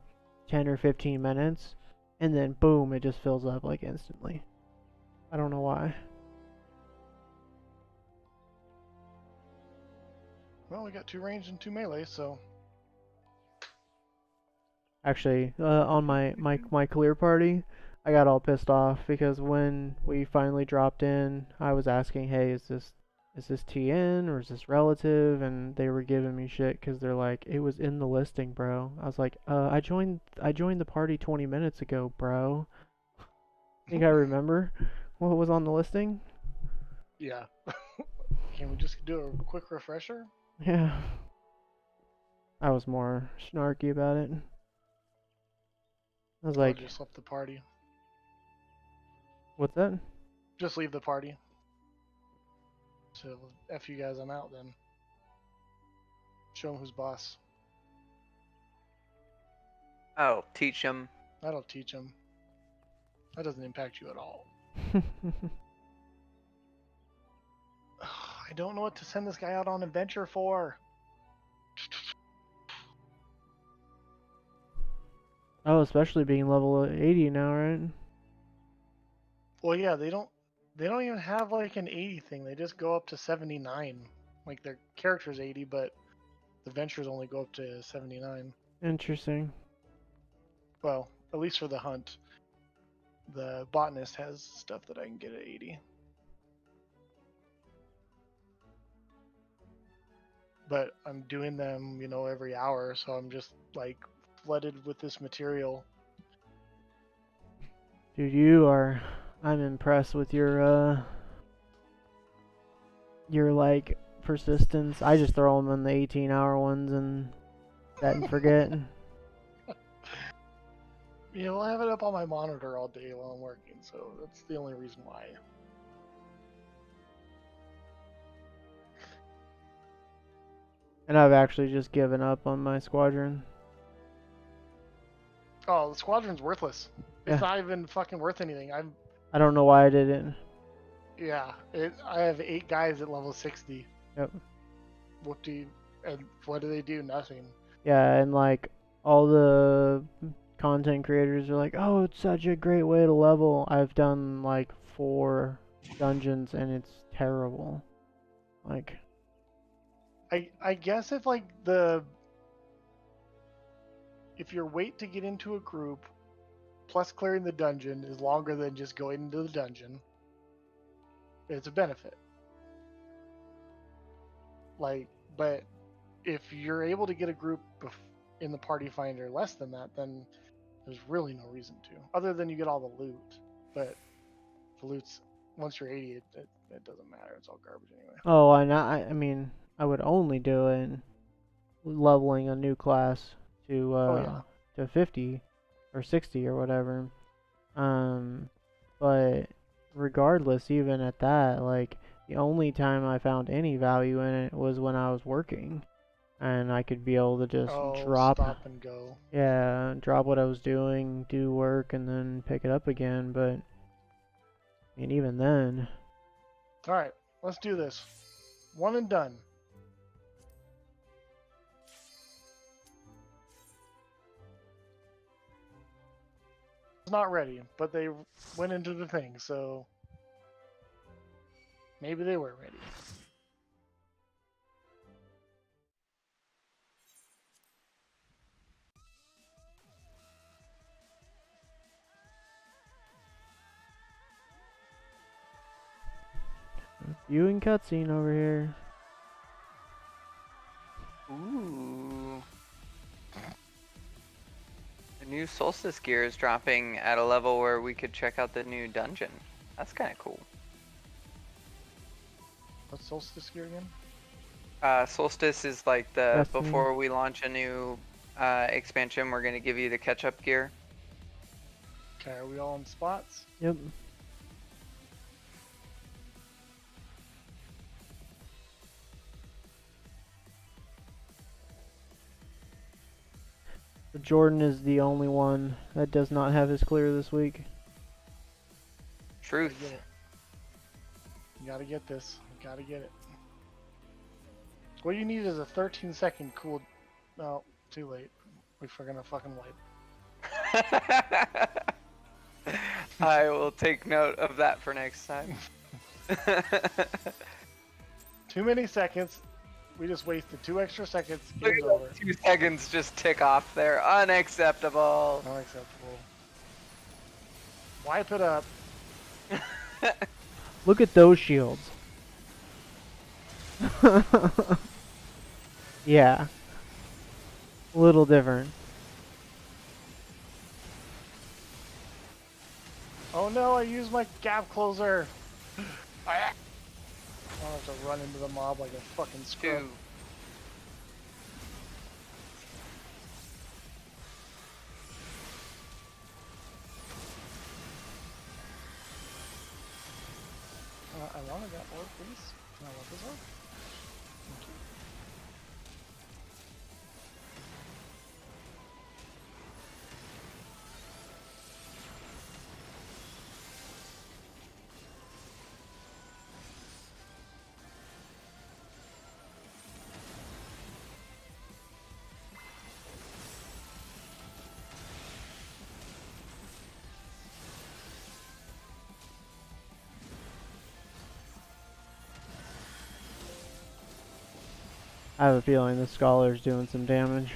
10 or 15 minutes, and then boom, it just fills up like instantly. I don't know why. Well, we got 2 range and 2 melee, so Actually, on my clear party, I got all pissed off because when we finally dropped in, I was asking, "Hey, is this TN or is this relative?" And they were giving me shit because they're like, "It was in the listing, bro." I was like, I joined the party 20 minutes ago, bro. Think I remember what was on the listing?" yeah. Can we just do a quick refresher? Yeah. I was more snarky about it. I was I'll like, just left the party. "What's that?" Just leave the party. So F you guys, I'm out then. Show them who's boss. Oh, teach them. That'll teach them. That doesn't impact you at all. I don't know what to send this guy out on adventure for. Oh, especially being level 80 now, right? Well, yeah, they don't even have like an 80 thing. They just go up to 79. Like their character's 80, but the ventures only go up to 79. Interesting. Well, at least for the hunt. The botanist has stuff that I can get at 80. But I'm doing them, every hour, so I'm just like flooded with this material. Dude, I'm impressed with your like persistence. I just throw them in the 18-hour ones and set and forget. I'll have it up on my monitor all day while I'm working, so that's the only reason why. And I've actually just given up on my squadron. Oh, the squadron's worthless. Yeah. It's not even fucking worth anything. I don't know why I did it. Yeah, I have 8 guys at level 60. Yep. And what do they do? Nothing. Yeah, and like all the content creators are like, "Oh, it's such a great way to level." I've done like 4 dungeons and it's terrible. Like, I guess if your wait to get into a group plus clearing the dungeon is longer than just going into the dungeon, it's a benefit. But if you're able to get a group in the party finder less than that, then there's really no reason to, other than you get all the loot. But the loot's, once you're 80, it doesn't matter. It's all garbage anyway. oh, I mean, I would only do it leveling a new class to Oh, to 50 or 60 or whatever. But regardless, even at that, like the only time I found any value in it was when I was working, and I could be able to just Oh, drop, stop and go. yeah, drop what I was doing, do work, and then pick it up again. But I mean, even then, All right, let's do this. One and done. It's not ready, but they went into the thing, so maybe they were ready. viewing cutscene over here. Ooh. The new Solstice gear is dropping at a level where we could check out the new dungeon. That's kind of cool. What's Solstice gear again? Solstice is like the Destiny. before we launch a new expansion, we're gonna give you the catch-up gear. Okay, are we all in spots? Yep. Jordan is the only one that does not have his clear this week. Gotta Truth. get it. You gotta get this. You gotta get it. What you need is a 13-second cool. No, too late. We're gonna fucking wipe. I will take note of that for next time. Too many seconds. We just wasted 2 extra seconds. Look Game's at over. those 2 seconds just tick off there. Unacceptable. Unacceptable. Wipe it up. Look at those shields. Yeah. A little different. Oh no, I used my gap closer. I don't have to run into the mob like a fucking scrub. 2. I want to get orb, please. Can I want this orb? Thank you. I have a feeling the Scholar's doing some damage.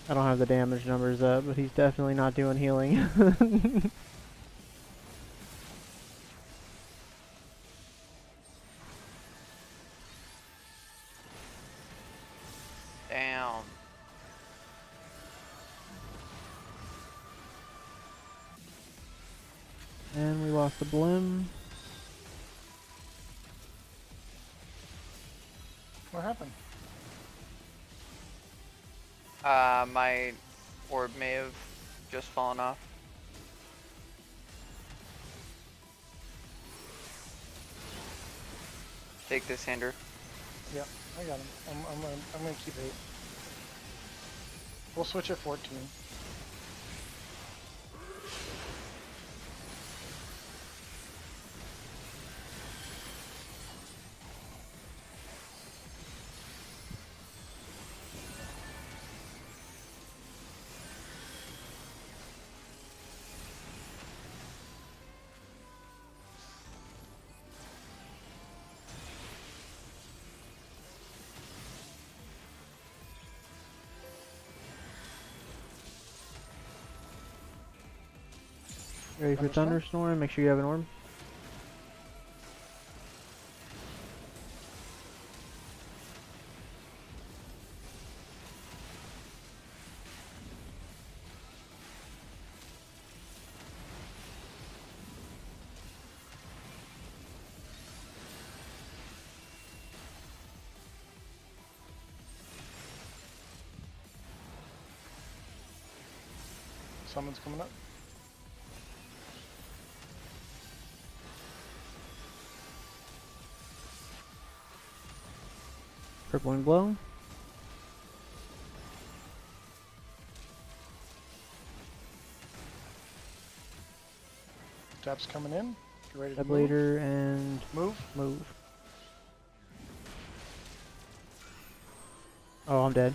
I don't have the damage numbers up, but he's definitely not doing healing. Down. And we lost the Blim. What happened? My orb may have just fallen off. Take this, Andrew. Yeah, I got him. I'm gonna keep 8. We'll switch at 14. Ready for Thunderstorm? Thunderstorm? Make sure you have an orb. Someone's coming up. Crippling blow. Tap's coming in. Get ready to Web move. leader and Move. move. Oh, I'm dead.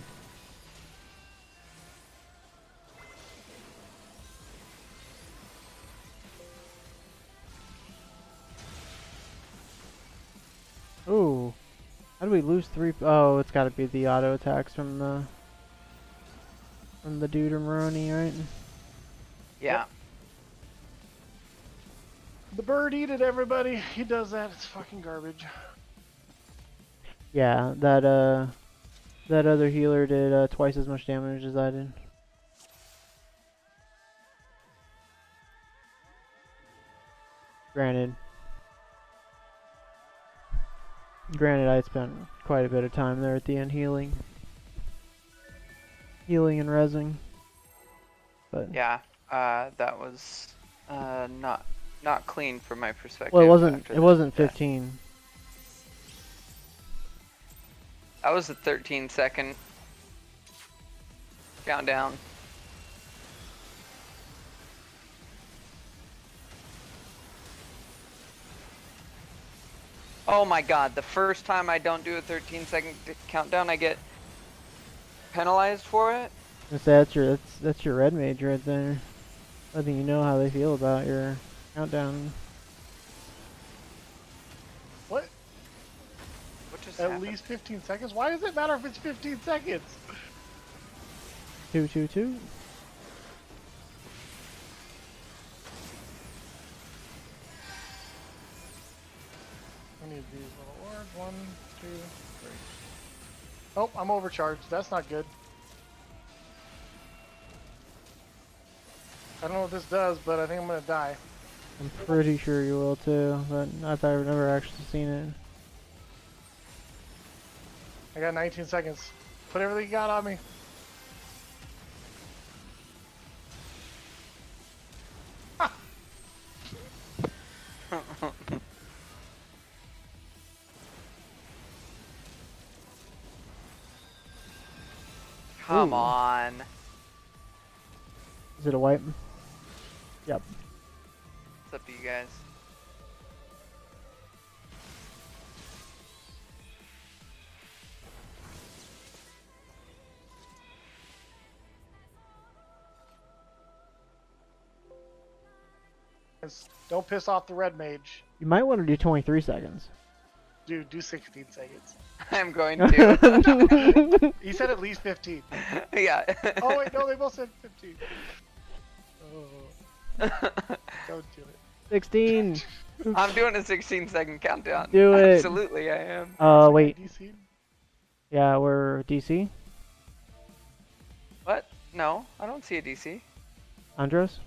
Ooh. How do we lose 3? Oh, it's gotta be the auto attacks from the dude or Maroni, right? Yeah. The bird eat it, everybody. He does that. It's fucking garbage. Yeah, that other healer did twice as much damage as I did. Granted, I spent quite a bit of time there at the end healing and rezzing. But Yeah. That was not clean from my perspective. well, it after wasn't that. 15. That was a 13-second countdown. Oh my god, the first time I don't do a 13-second countdown, I get penalized for it? That's your red mage right there. I think you know how they feel about your countdown. What? What just At happened? least 15 seconds? Why does it matter if it's 15 seconds? 222. I need these little orbs. 1, 2, 3. Oh, I'm overcharged. That's not good. I don't know what this does, but I think I'm gonna die. I'm pretty sure you will too, but I've never actually seen it. I got 19 seconds. Put everything you got on me. Come Ooh. on. Is it a wipe? Yep. It's up to you guys. Don't piss off the red mage. You might want to do 23 seconds. Dude, do 16 seconds. I'm going to. He said at least 15. Yeah. Oh wait, no, they both said 15. Oh, don't do it. 16. I'm doing a 16-second countdown. Do it. Absolutely, I am. Wait. DC? Yeah, we're DC. What? No, I don't see a DC. Andros.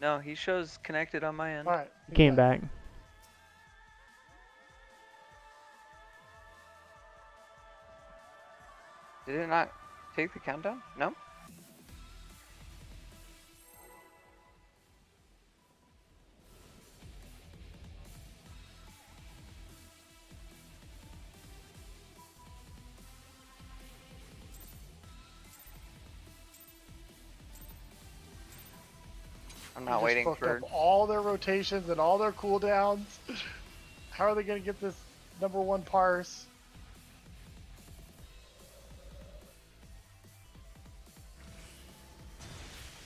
No, he shows connected on my end. Alright. Came back. Did it not take the countdown? No? I'm not Just waiting fucked for... up all their rotations and all their cooldowns. How are they gonna get this #1 parse?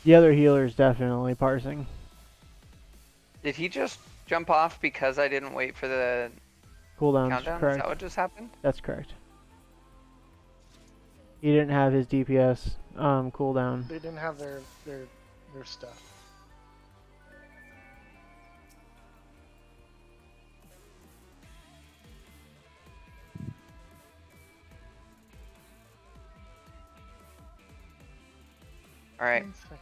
The other healer is definitely parsing. Did he just jump off because I didn't wait for the Cooldown's countdown? Is correct. that what just happened? That's correct. He didn't have his DPS cooldown. They didn't have their stuff. Alright, 10 seconds.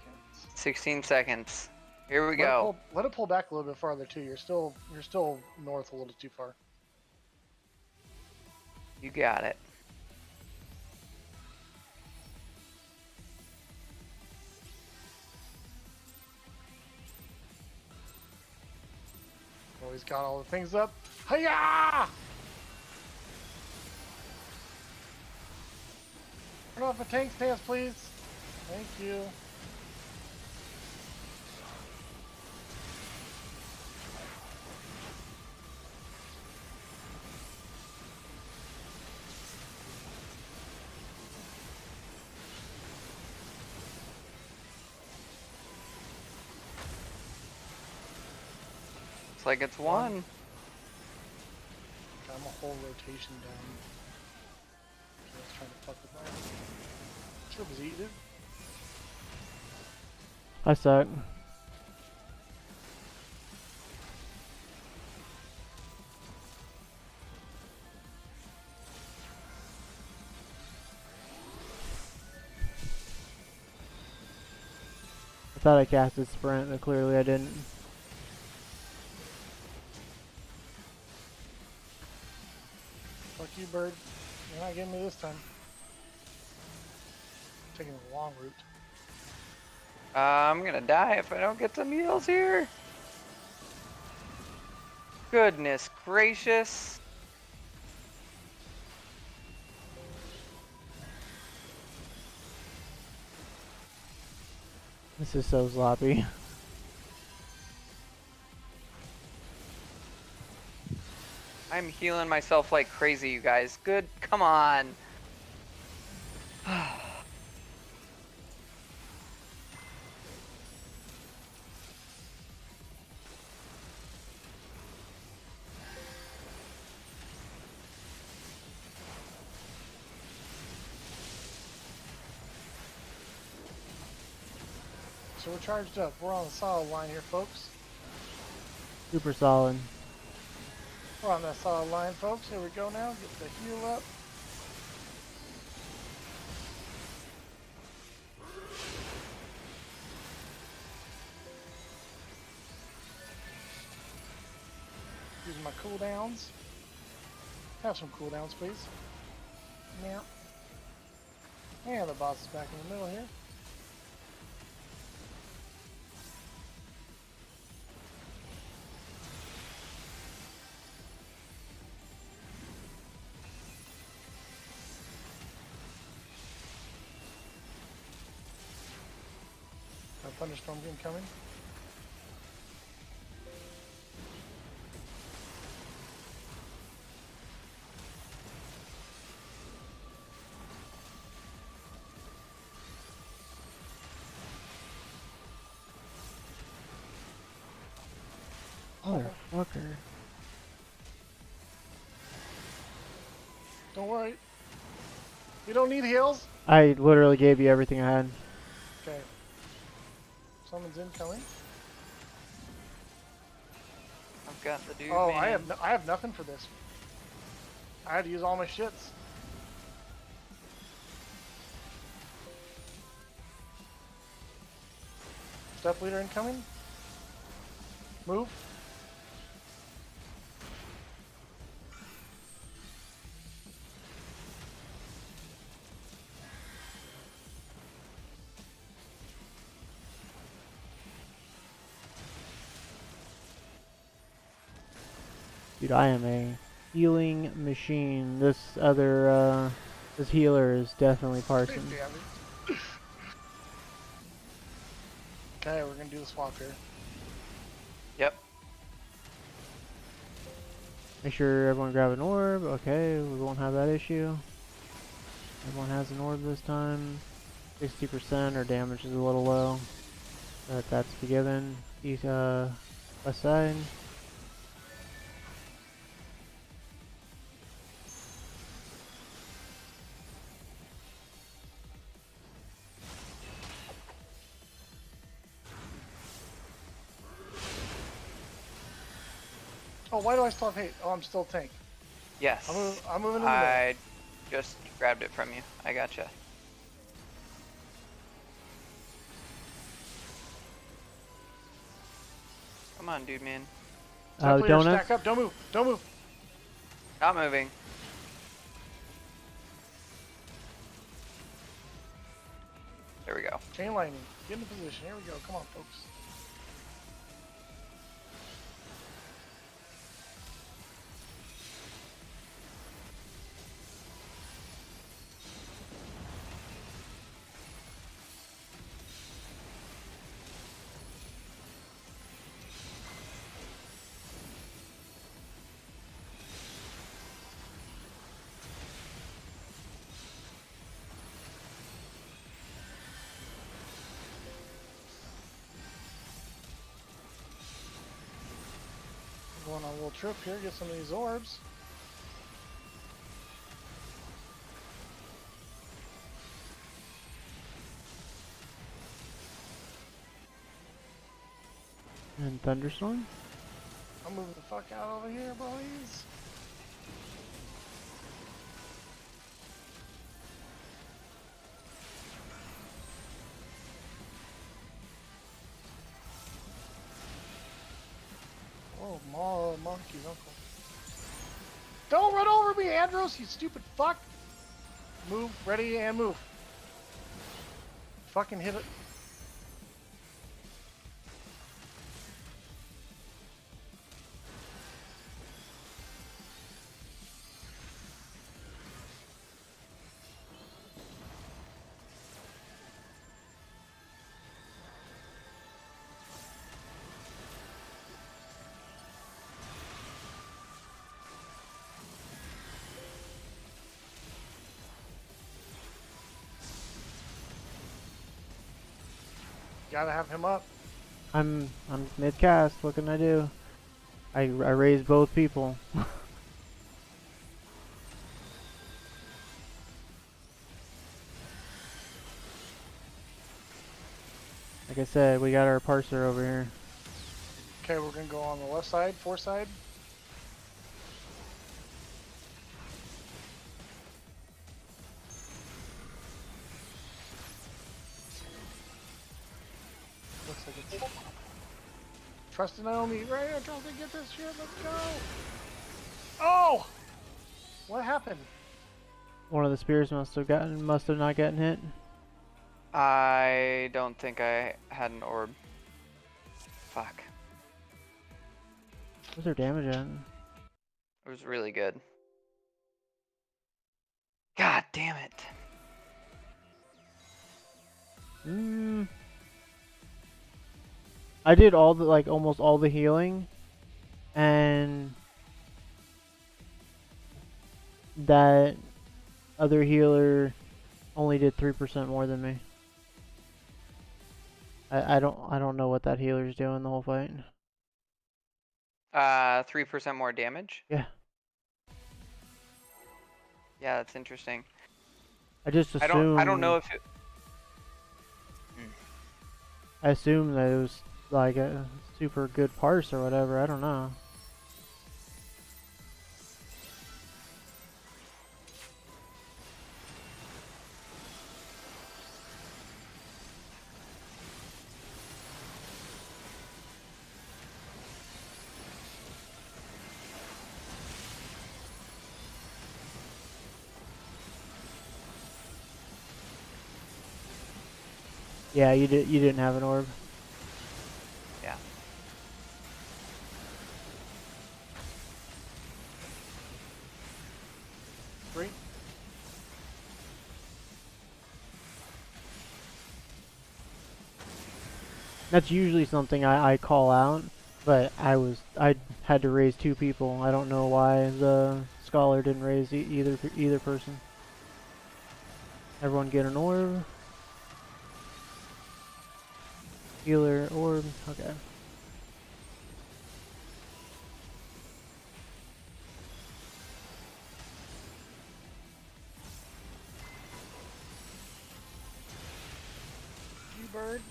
16 seconds. Here we Let it go. pull- Let it pull back a little bit farther too. You're still north a little too far. You got it. he's got all the things up. Hiya! Turn off a tank stance, please. Thank you. Looks like it's one. I'm a whole rotation down. I was trying to fuck with that. Sure was eating. I suck. I thought I casted sprint, but clearly I didn't. Fuck you, bird. You're not getting me this time. Taking the long route. I'm gonna die if I don't get some heals here. Goodness gracious. This is so sloppy. I'm healing myself like crazy, you guys. Good, come on. So we're charged up. We're on the solid line here, folks. Super solid. We're on that solid line, folks. Here we go now. Get the heal up. Using my cooldowns. Have some cooldowns, please. Yeah. Yeah, the boss is back in the middle here. A thunderstorm incoming. Motherfucker. Don't worry. You don't need heals. I literally gave you everything I had. Okay. Someone's incoming. I've got the dude. Oh, man. I have nothing for this. I had to use all my shits. Step leader incoming. Move. Dude, I am a healing machine. This other, this healer is definitely Parsons. Okay, we're gonna do the swap here. Yep. Make sure everyone grab an orb. Okay, we won't have that issue. Everyone has an orb this time. 60%, our damage is a little low. But that's forgiven. East, west side. Oh, why do I still have hate? Oh, I'm still tank. Yes. I'm moving in the middle. I just grabbed it from you. I gotcha. Come on, dude, man. Step leader, Donuts. stack up. Don't move. Don't move. Not moving. There we go. Chain lightning. Get into position. Here we go. Come on, folks. going on a little trip here, get some of these orbs. And thunderstorm. I'm moving the fuck out over here, boys. Oh, monkey's uncle. Don't run over me, Andros, you stupid fuck! Move, ready, and move. Fucking hit it. Gotta have him up. I'm mid cast. What can I do? I raised both people. Like I said, we got our parser over here. Okay, we're gonna go on the left side, fore side. Looks like it's trust in Naomi, right? I'm trying to get this shit. Let's go. Oh, what happened? One of the spears must have not gotten hit. I don't think I had an orb. Fuck. What's their damage at? It was really good. God damn it. I did all the almost all the healing, and that other healer only did 3% more than me. I don't know what that healer's doing the whole fight. 3% more damage? Yeah. Yeah, that's interesting. I just assumed. I don't know if it... I assumed that it was like a super good parse or whatever. I don't know. Yeah, you didn't have an orb. Yeah. Three. That's usually something I call out, but I had to raise 2 people. I don't know why the scholar didn't raise either person. Everyone get an orb. Healer orb. Okay. You bird.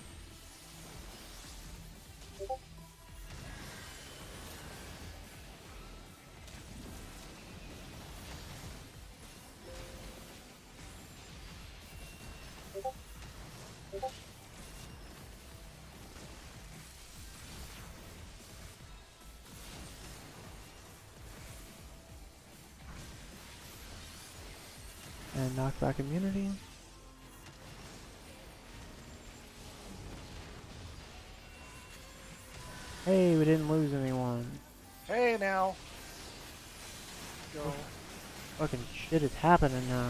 And knockback immunity. Hey, we didn't lose anyone. Hey now. Go. Fucking shit is happening now.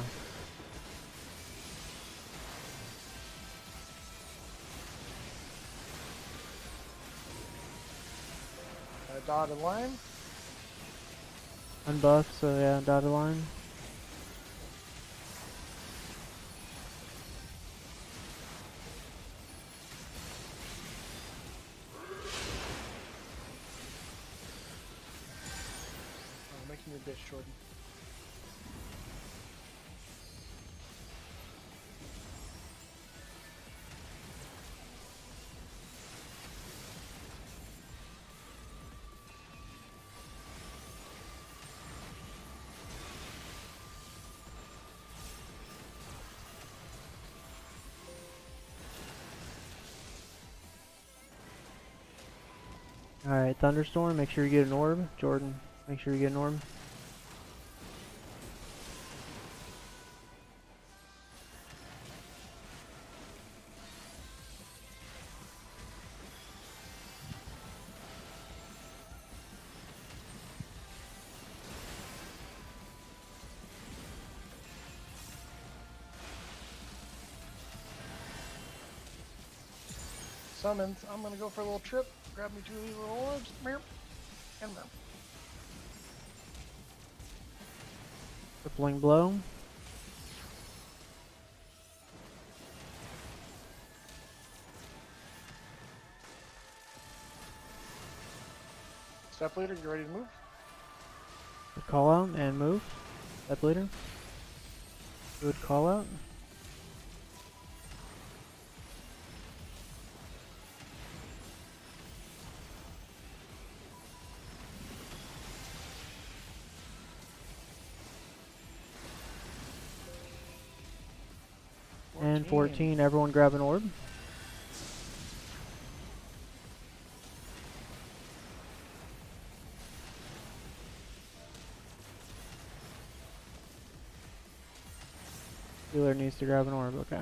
Dotted line. Unbuff, so yeah, dotted line. pitch, Jordan. Alright, Thunderstorm, make sure you get an orb. Jordan, make sure you get an orb. Summons. I'm gonna go for a little trip. Grab me 2 of these little orbs. Meow. And meow. Crippling blow. Step leader, you ready to move? Call out and move. Step leader. Good call out. And 14, everyone grab an orb. Healer needs to grab an orb, okay.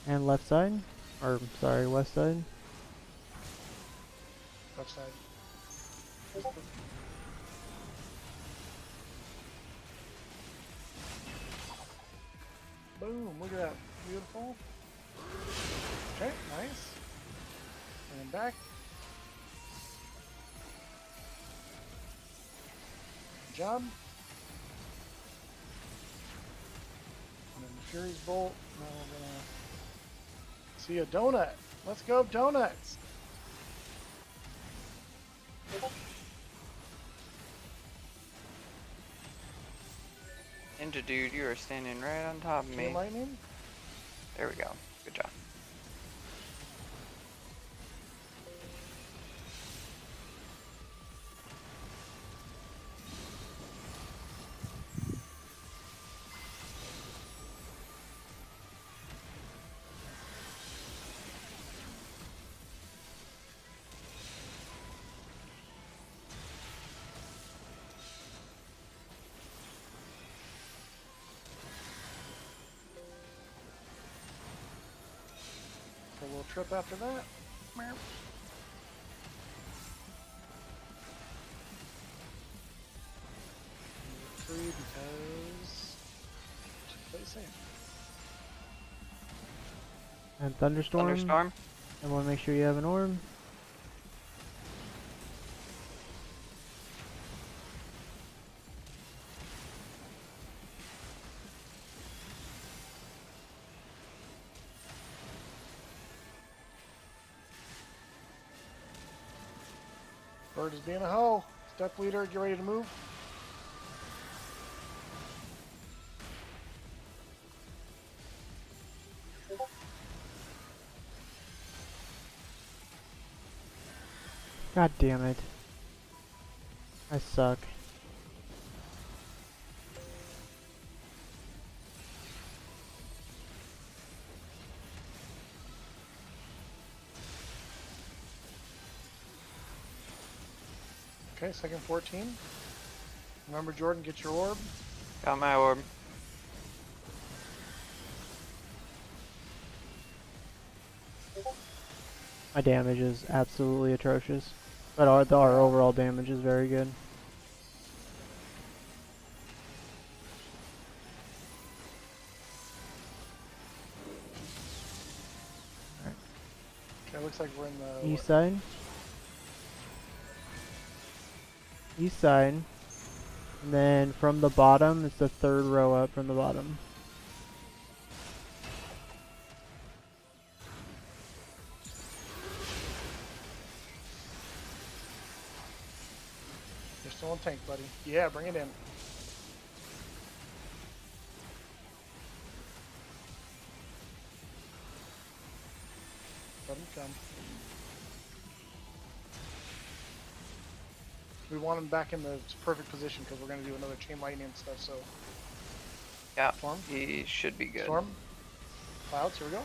And left side, or sorry, west side. Left side. Boom, look at that. Beautiful. Okay, nice. And back. Good job. And then Fury's Bolt. Now we're gonna see a donut. Let's go, donuts! Ninja dude, you are standing right on top of me. Chain lightning. There we go. Good job. A little trip after that. Meow. Free because to play safe. And Thunderstorm. Thunderstorm. Everyone make sure you have an orb. Bird is being a hoe. Step leader, get ready to move. God damn it. I suck. Okay, second 14. Remember, Jordan, get your orb. Got my orb. My damage is absolutely atrocious. But our overall damage is very good. Okay, looks like we're in the East side. East side. And then from the bottom, it's the third row up from the bottom. You're still in tank, buddy. Yeah, bring it in. Let him come. We want him back in the perfect position because we're going to do another chain lightning and stuff, so. Yeah, Storm? he should be good. Storm? Clouds, here we go.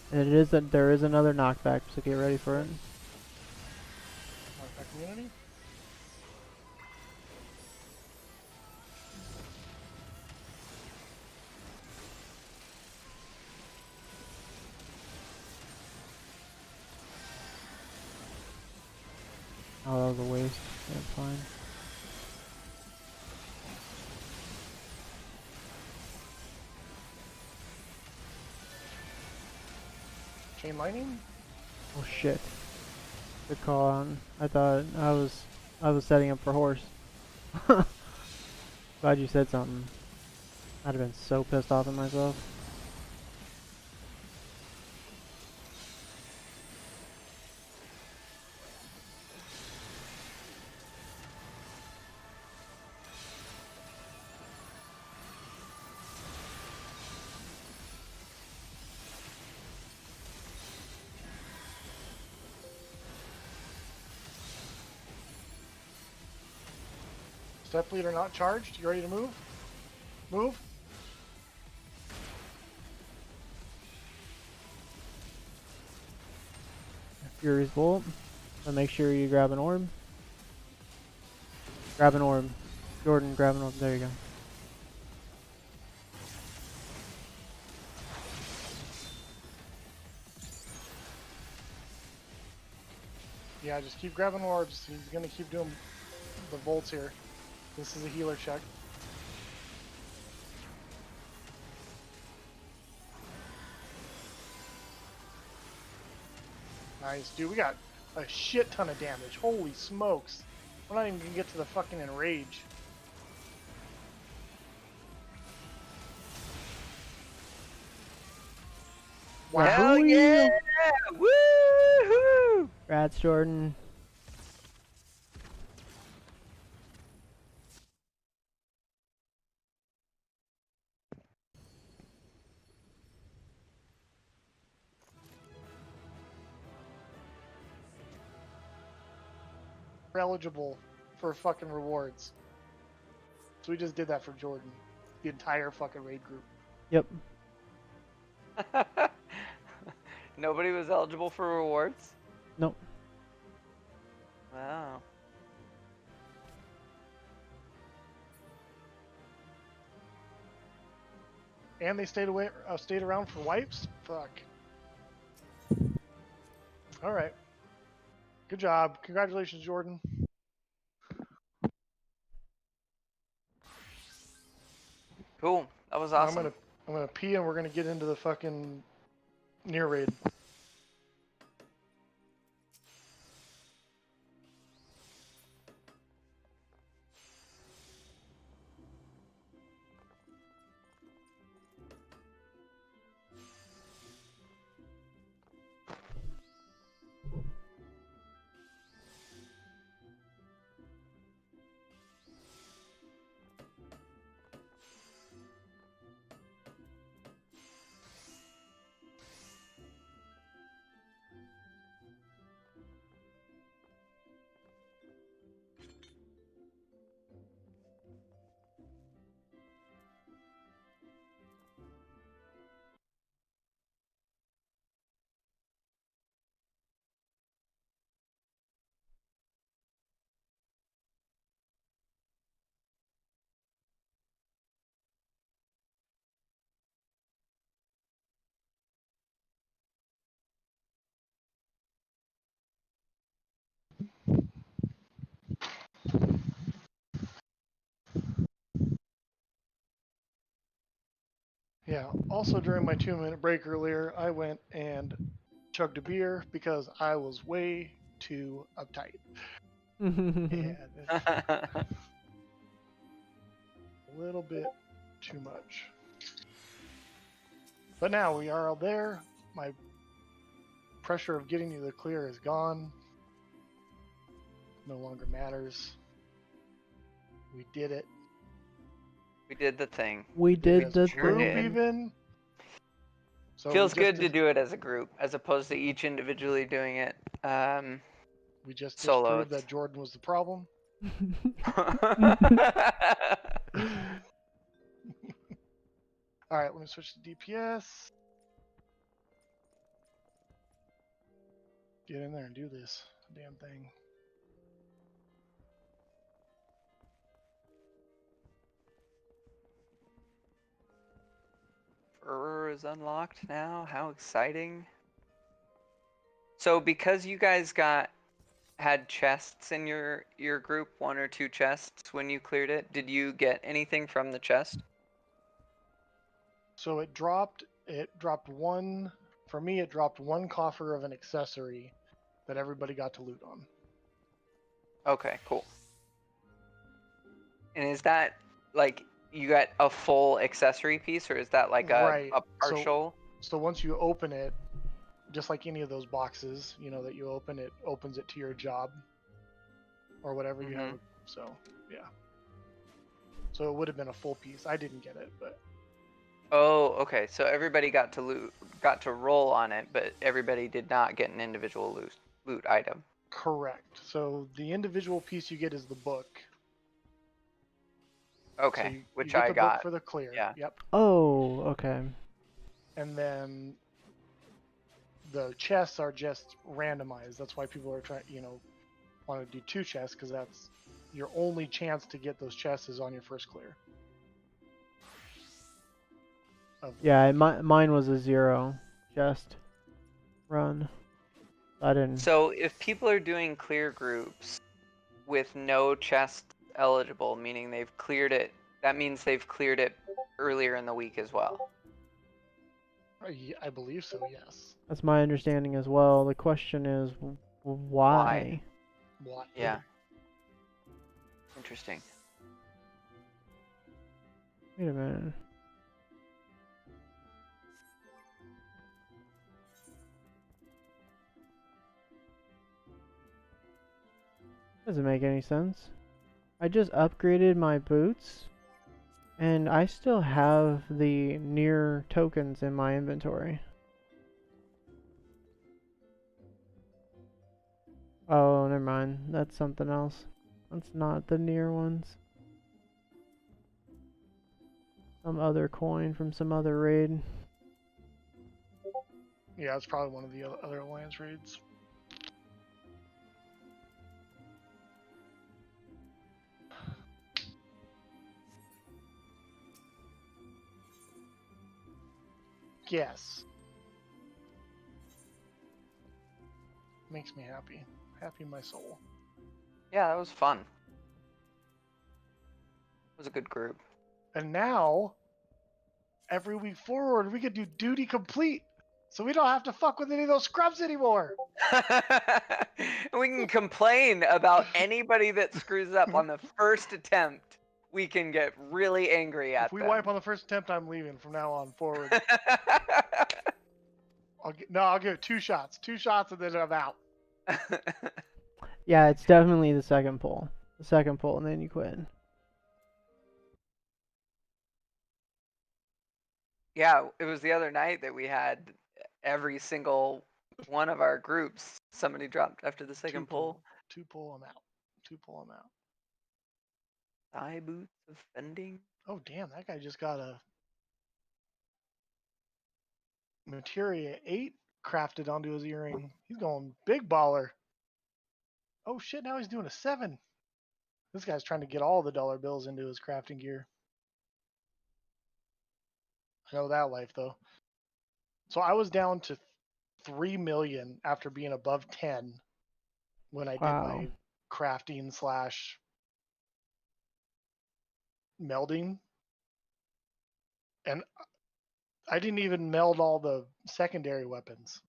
And there is another knockback, so get ready for it. Knockback community. Oh, that was a waste. Yeah, fine. Chain lightning. Oh shit. Good call on. I thought I was setting up for horse. Glad you said something. I'd have been so pissed off at myself. Step leader not charged. You ready to move? Move. Fury's Bolt. So make sure you grab an orb. Grab an orb. Jordan, grab an orb. There you go. Yeah, just keep grabbing orbs. He's gonna keep doing the volts here. This is a healer check. Nice, dude. We got a shit ton of damage. Holy smokes. We're not even gonna get to the fucking enrage. Wow. Hell yeah! Woohoo! Rats, Jordan. We're eligible for fucking rewards. So we just did that for Jordan. The entire fucking raid group. Yep. Nobody was eligible for rewards? Nope. Wow. And they stayed around for wipes? Fuck. Alright. Good job. Congratulations, Jordan. Cool. That was awesome. I'm gonna pee and we're gonna get into the fucking near raid. Yeah, also during my 2-minute break earlier, I went and chugged a beer because I was way too uptight. And it's a little bit too much. But now we are all there. My pressure of getting you the clear is gone. No longer matters. We did it. We did the thing. We did As the a sure group did. thing. even. So Feels we just good to do it as a group, as opposed to each individually doing it. We just Solo, disproved that Jordan was the problem. All right, let me switch to DPS. Get in there and do this damn thing. Fur is unlocked now. How exciting! So because you guys had chests in your group, 1 or 2 chests when you cleared it, did you get anything from the chest? So it dropped one, for me it dropped one coffer of an accessory that everybody got to loot on. Okay, cool. And is that like you got a full accessory piece, or is that like Right. a partial? So once you open it, just like any of those boxes, that you open, it opens it to your job or whatever you have. So yeah. So it would have been a full piece. I didn't get it, but Oh, okay. So everybody got to roll on it, but everybody did not get an individual loot item. correct. So the individual piece you get is the book. Okay, So you which get I the got. book for the clear. Yeah. Yep. Oh, okay. And then the chests are just randomized. That's why people are trying, want to do 2 chests, because that's your only chance to get those chests is on your first clear. Yeah, mine was a 0 chest run. I didn't. So if people are doing clear groups with no chest eligible, meaning they've cleared it, that means they've cleared it earlier in the week as well. I believe so, yes. That's my understanding as well. The question is, why? Why? Yeah. Interesting. Wait a minute. Doesn't make any sense. I just upgraded my boots, and I still have the near tokens in my inventory. Oh, never mind. That's something else. That's not the near ones. Some other coin from some other raid. Yeah, it's probably one of the other alliance raids. Yes. Makes me happy. Happy in my soul. Yeah, that was fun. It was a good group. And now, every week forward, we can do duty complete. So we don't have to fuck with any of those scrubs anymore. We can complain about anybody that screws up on the first attempt. We can get really angry at If we them. wipe on the first attempt, I'm leaving from now on forward. I'll give it 2 shots. 2 shots and then I'm out. Yeah, it's definitely the second pull. The second pull, and then you quit. Yeah, it was the other night that we had every single one of our groups. Somebody dropped after the second pull. 2 pull, I'm out. 2 pull, I'm out. Thigh boots of fending. Oh damn, that guy just got a Materia 8 crafted onto his earring. He's going big baller. Oh shit, now he's doing a 7. This guy's trying to get all the dollar bills into his crafting gear. I know that life though. So I was down to 3 million after being above 10 when I did my crafting / melding. And I didn't even meld all the secondary weapons.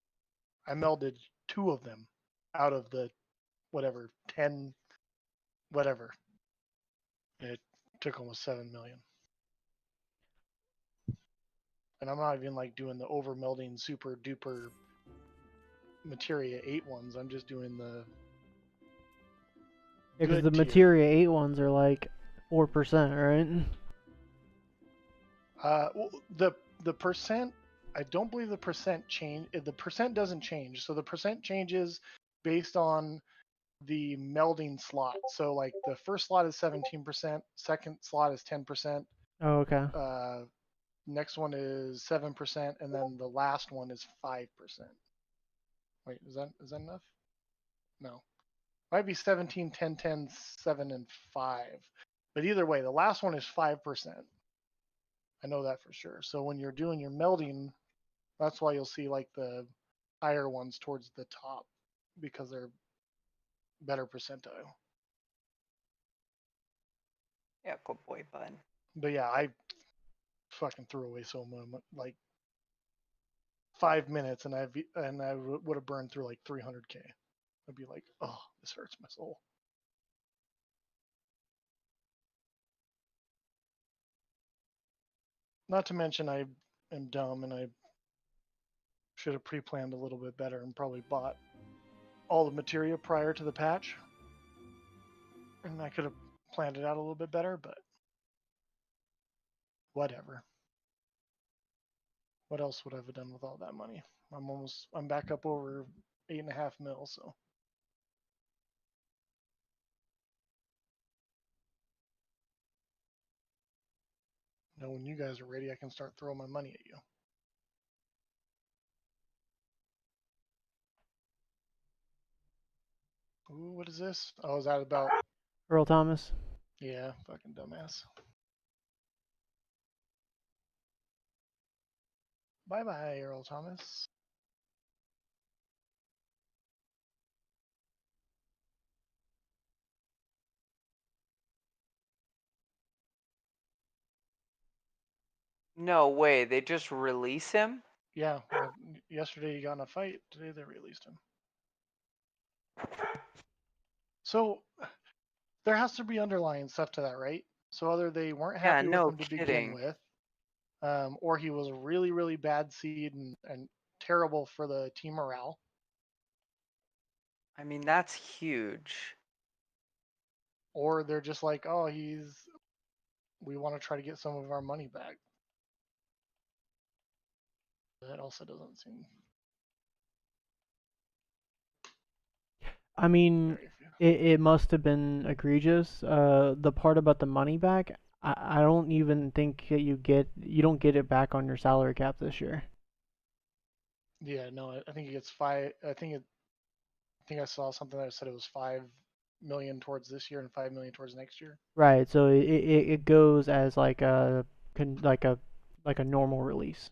I melded 2 of them out of the 10 whatever. It took almost 7 million. And I'm not even like doing the over melding super duper Materia 8 ones. I'm just doing the Because the good tier. Materia 8 ones are like 4%, right? Well, the percent, I don't believe the percent change. The percent doesn't change. So the percent changes based on the melding slot. So like the first slot is 17%, second slot is 10%, Oh, okay. next one is 7%, and then the last one is 5%. Wait, is that enough? No. Might be 17, 10, 10, 7, and 5. But either way, the last one is 5%. I know that for sure. So when you're doing your melding, that's why you'll see like the higher ones towards the top because they're better percentile. Yeah, good boy, bud. But yeah, I fucking threw away so much, like 5 minutes, and I would have burned through like 300k. I'd be like, oh, this hurts my soul. Not to mention I am dumb and I should have pre-planned a little bit better and probably bought all the materia prior to the patch. And I could have planned it out a little bit better, but whatever. What else would I have done with all that money? I'm back up over 8.5 mil, so. Now when you guys are ready, I can start throwing my money at you. Ooh, what is this? Oh, is that about? Earl Thomas. Yeah, fucking dumbass. Bye bye, Earl Thomas. No way, they just release him? Yeah, yesterday he got in a fight. Today they released him. So there has to be underlying stuff to that, right? So either they weren't Yeah, happy with no him to begin kidding. with, or he was a really, really bad seed and terrible for the team morale. I mean, that's huge. Or they're just like, oh, we want to try to get some of our money back. That also doesn't seem I mean, very fair. it must have been egregious. The part about the money back, I don't even think that you don't get it back on your salary cap this year. Yeah, no, I think he gets five. I think I saw something that said it was 5 million towards this year and 5 million towards next year. Right, so it goes as like a like a normal release.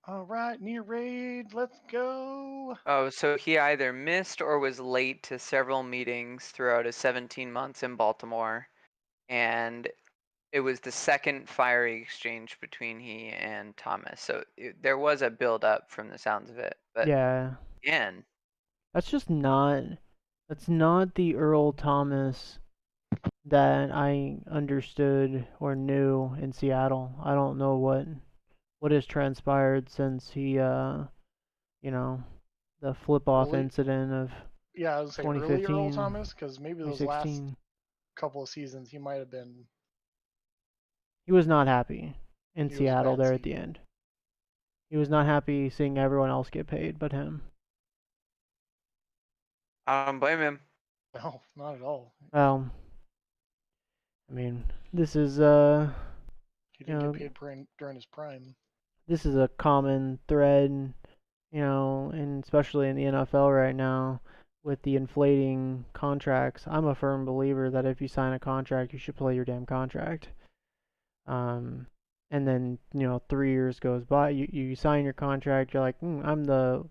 All right, near raid, let's go. Oh, so he either missed or was late to several meetings throughout his 17 months in Baltimore, and it was the second fiery exchange between he and Thomas. So there was a build up from the sounds of it. But Yeah, again, that's just not that's not the Earl Thomas that I understood or knew in Seattle. I don't know what has transpired since he you know, the flip off Early, incident of yeah, I would say early Earl 2015, Thomas, because maybe those last 2016. couple of seasons he might have been. He was not happy in He was a Seattle bad there at seed. the end. He was not happy seeing everyone else get paid but him. I don't blame him. No, not at all. Well, I mean, this is He you didn't get know, paid during his prime. this is a common thread, and especially in the NFL right now with the inflating contracts. I'm a firm believer that if you sign a contract, you should play your damn contract. And then 3 years goes by, you sign your contract, you're like, I'm the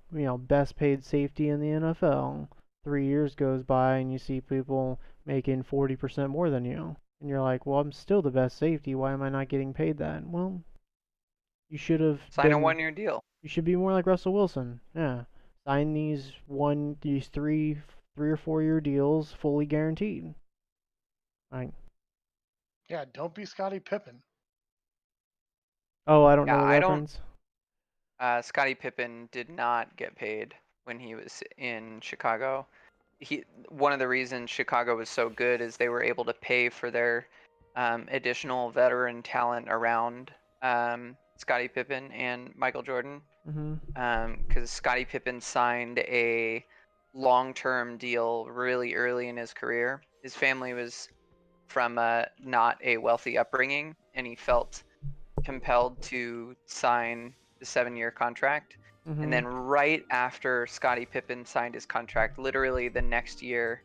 best paid safety in the NFL. 3 years goes by and you see people making 40% more than you, and you're like, well, I'm still the best safety. Why am I not getting paid that? Well, you should have Sign a been. 1-year deal. You should be more like Russell Wilson. Yeah, sign these 3 or 4 year deals, fully guaranteed. Like, Yeah, don't be Scottie Pippen. Oh, I don't Yeah, know the I don't. reference. Scottie Pippen did not get paid when he was in Chicago. One of the reasons Chicago was so good is they were able to pay for their additional veteran talent around Scottie Pippen and Michael Jordan. Mm-hmm. Because Scottie Pippen signed a long-term deal really early in his career. His family was from not a wealthy upbringing, and he felt compelled to sign the 7-year contract. Mm-hmm. And then right after Scottie Pippen signed his contract, literally the next year,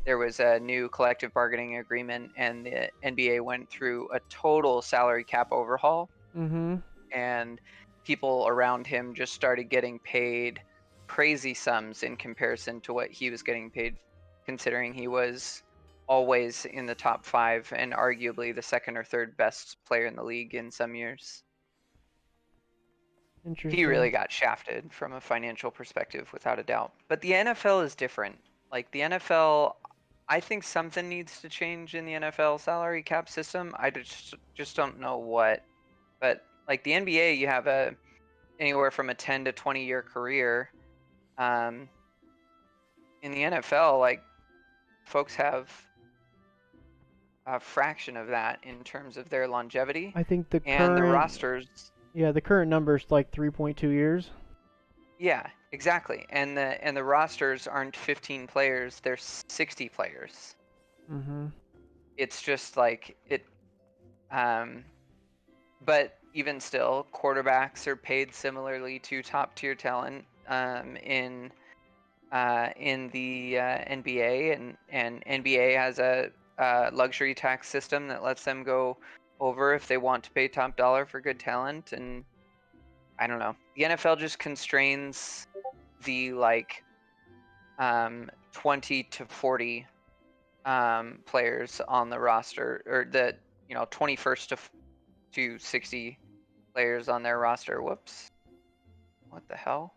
there was a new collective bargaining agreement, and the NBA went through a total salary cap overhaul. Mm-hmm. And people around him just started getting paid crazy sums in comparison to what he was getting paid, considering he was always in the top 5 and arguably the second or third best player in the league in some years. Interesting. He really got shafted from a financial perspective, without a doubt. But the NFL is different. Like the NFL, I think something needs to change in the NFL salary cap system. I just don't know what. But like the NBA, you have anywhere from a 10 to 20-year career. In the NFL, like folks have a fraction of that in terms of their longevity, I think the and the current rosters. yeah, the current number is like 3.2 years. Yeah, exactly. And the rosters aren't 15 players; they're 60 players. Mm-hmm. It's just like it. But even still, quarterbacks are paid similarly to top tier talent in the NBA, and NBA has a luxury tax system that lets them go over if they want to pay top dollar for good talent. And I don't know, the NFL just constrains the 20 to 40 players on the roster, or the 21st to 60 players on their roster. Whoops, what the hell?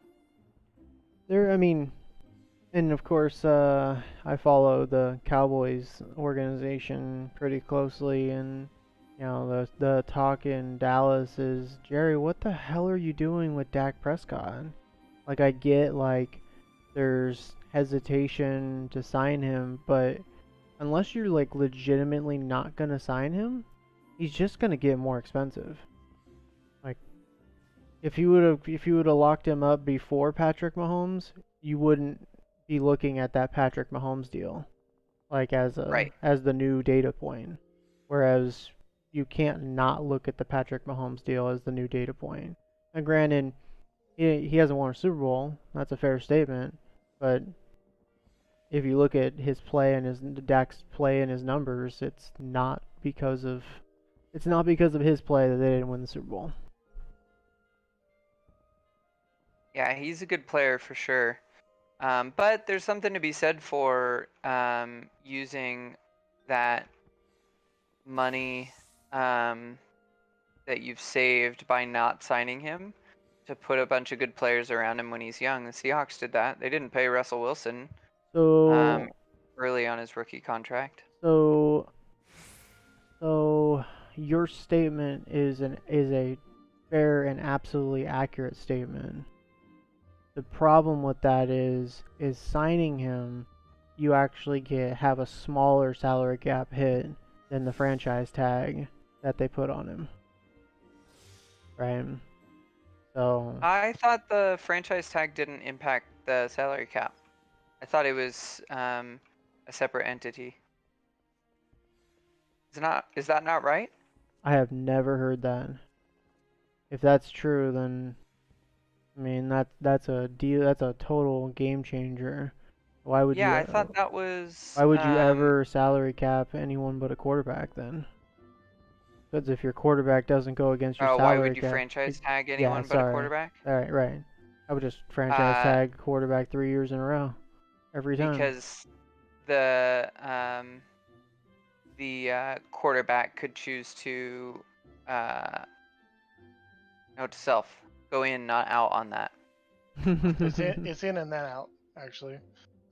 I mean, and of course, I follow the Cowboys organization pretty closely, and the talk in Dallas is, Jerry, what the hell are you doing with Dak Prescott? Like, I get like there's hesitation to sign him, but unless you're like legitimately not gonna sign him, he's just gonna get more expensive. Like, if you would have locked him up before Patrick Mahomes, you wouldn't be looking at that Patrick Mahomes deal like Right. as the new data point. Whereas you can't not look at the Patrick Mahomes deal as the new data point. And granted, he hasn't won a Super Bowl. That's a fair statement. But if you look at his play and his Dak's play and his numbers, it's not because of his play that they didn't win the Super Bowl. Yeah, he's a good player for sure. But there's something to be said for using that money that you've saved by not signing him to put a bunch of good players around him when he's young. The Seahawks did that. They didn't pay Russell Wilson So early on his rookie contract. so your statement is a fair and absolutely accurate statement. The problem with that is signing him, you actually have a smaller salary cap hit than the franchise tag that they put on him. Right? So I thought the franchise tag didn't impact the salary cap. I thought it was a separate entity. Is that not right? I have never heard that. If that's true, then I mean that's a deal. That's a total game changer. Why would Yeah, you? I thought that was. Why would you ever salary cap anyone but a quarterback then? Because if your quarterback doesn't go against your Oh, why salary would you cap, franchise tag yeah, anyone but a sorry. quarterback? All right, right. I would just franchise tag quarterback 3 years in a row, every time. Because the quarterback could choose to note to self, go in, not out on that. It's in and then out, actually.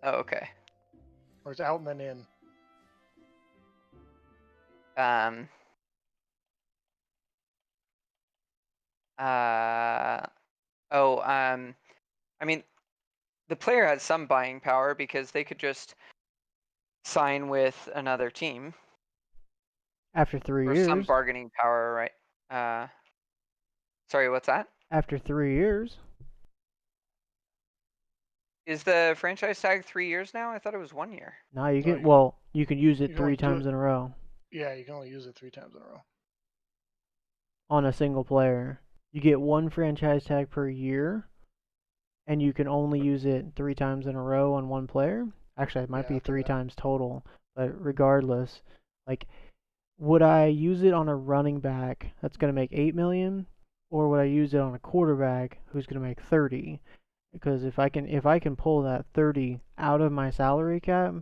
Oh, okay. Or it's out and then in. I mean, the player has some buying power because they could just sign with another team After 3 or some years. bargaining power, right? Sorry, what's that? After 3 years. Is the franchise tag 3 years now? I thought it was 1 year. Now you No, can. you can- Well, you can use you it can 3 only do times it- in a row Yeah, you can only use it 3 times in a row. on a single player. You get 1 franchise tag per year, and you can only use it 3 times in a row on 1 player. Actually, it might Yeah, be after 3 that. times total, but regardless, like, would I use it on a running back that's going to make 8 million, or would I use it on a quarterback who's going to make 30? Because if I can pull that 30 out of my salary cap,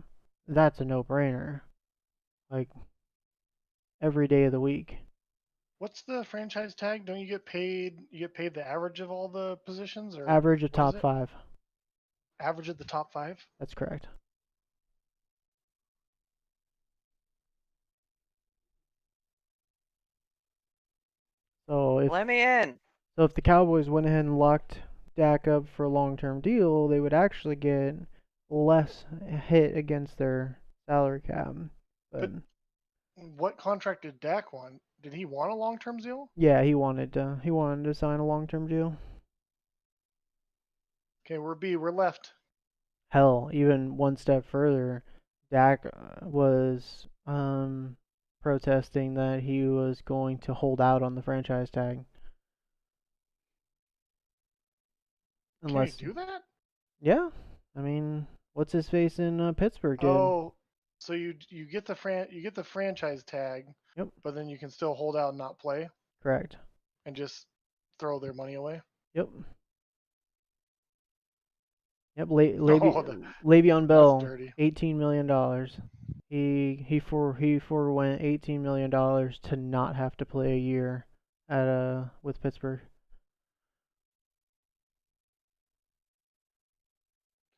that's a no-brainer. Like, every day of the week. What's the franchise tag? Don't you get paid? You get paid the average of all the positions, or Average of what is top it? 5. Average of the top 5? That's correct. So if Let me in. the Cowboys went ahead and locked Dak up for a long-term deal, they would actually get less hit against their salary cap. But What contract did Dak want? Did he want a long-term deal? yeah, he wanted to sign a long-term deal. Okay, we're left. Hell, even one step further, Dak was protesting that he was going to hold out on the franchise tag. Unless, Can you do that? yeah, I mean, what's his face in Pittsburgh did? Oh, so you get the franchise tag, Yep, but then you can still hold out and not play correct. and just throw their money away. Yep. Yep, Oh, Le'Veon that's Bell, dirty. $18 million. He forewent $18 million to not have to play a year with Pittsburgh.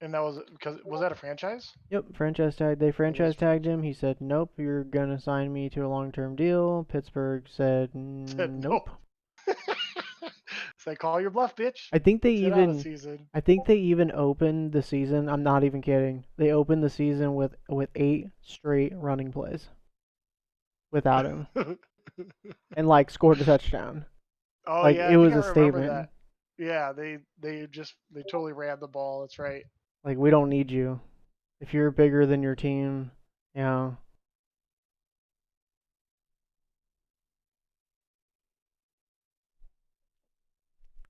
And that was was that a franchise? Yep, franchise tag. They franchise was tagged him. He said, "Nope, you're gonna sign me to a long-term deal." Pittsburgh said, Said "Nope." no. Say, call your bluff, bitch. I think they Sit out a even season. opened the season. I'm not even kidding. They opened the season with 8 straight running plays without him, and like scored a touchdown. Oh Like yeah, it I think was I a remember statement. that. Yeah, they totally ran the ball. That's right. Like, we don't need you. If you're bigger than your team, you know.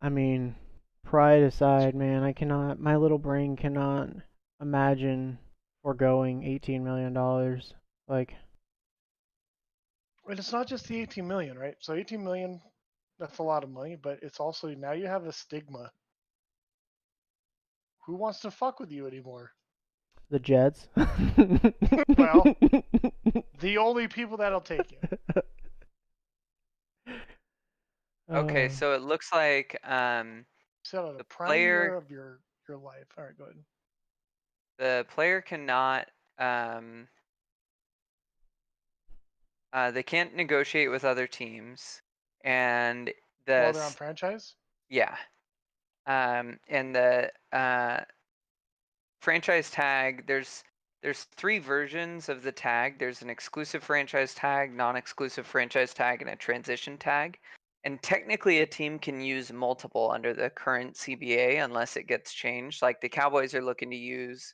I mean, pride aside, man, my little brain cannot imagine foregoing $18 million. Like, And it's not just the 18 million, right? So 18 million, that's a lot of money, but it's also now you have a stigma. Who wants to fuck with you anymore? the Jets. Well, the only people that'll take you. Okay, so it looks like Set out a The prime year player- of your life. All right, go ahead. the player cannot they can't negotiate with other teams, and While they're on franchise. yeah, and the franchise tag, there's 3 versions of the tag. There's an exclusive franchise tag, non-exclusive franchise tag, and a transition tag. And technically, a team can use multiple under the current CBA unless it gets changed. Like the Cowboys are looking to use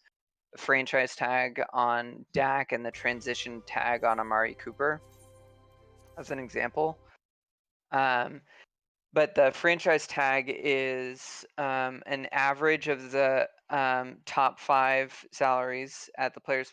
the franchise tag on Dak and the transition tag on Amari Cooper, as an example. But the franchise tag is an average of the top 5 salaries at the player's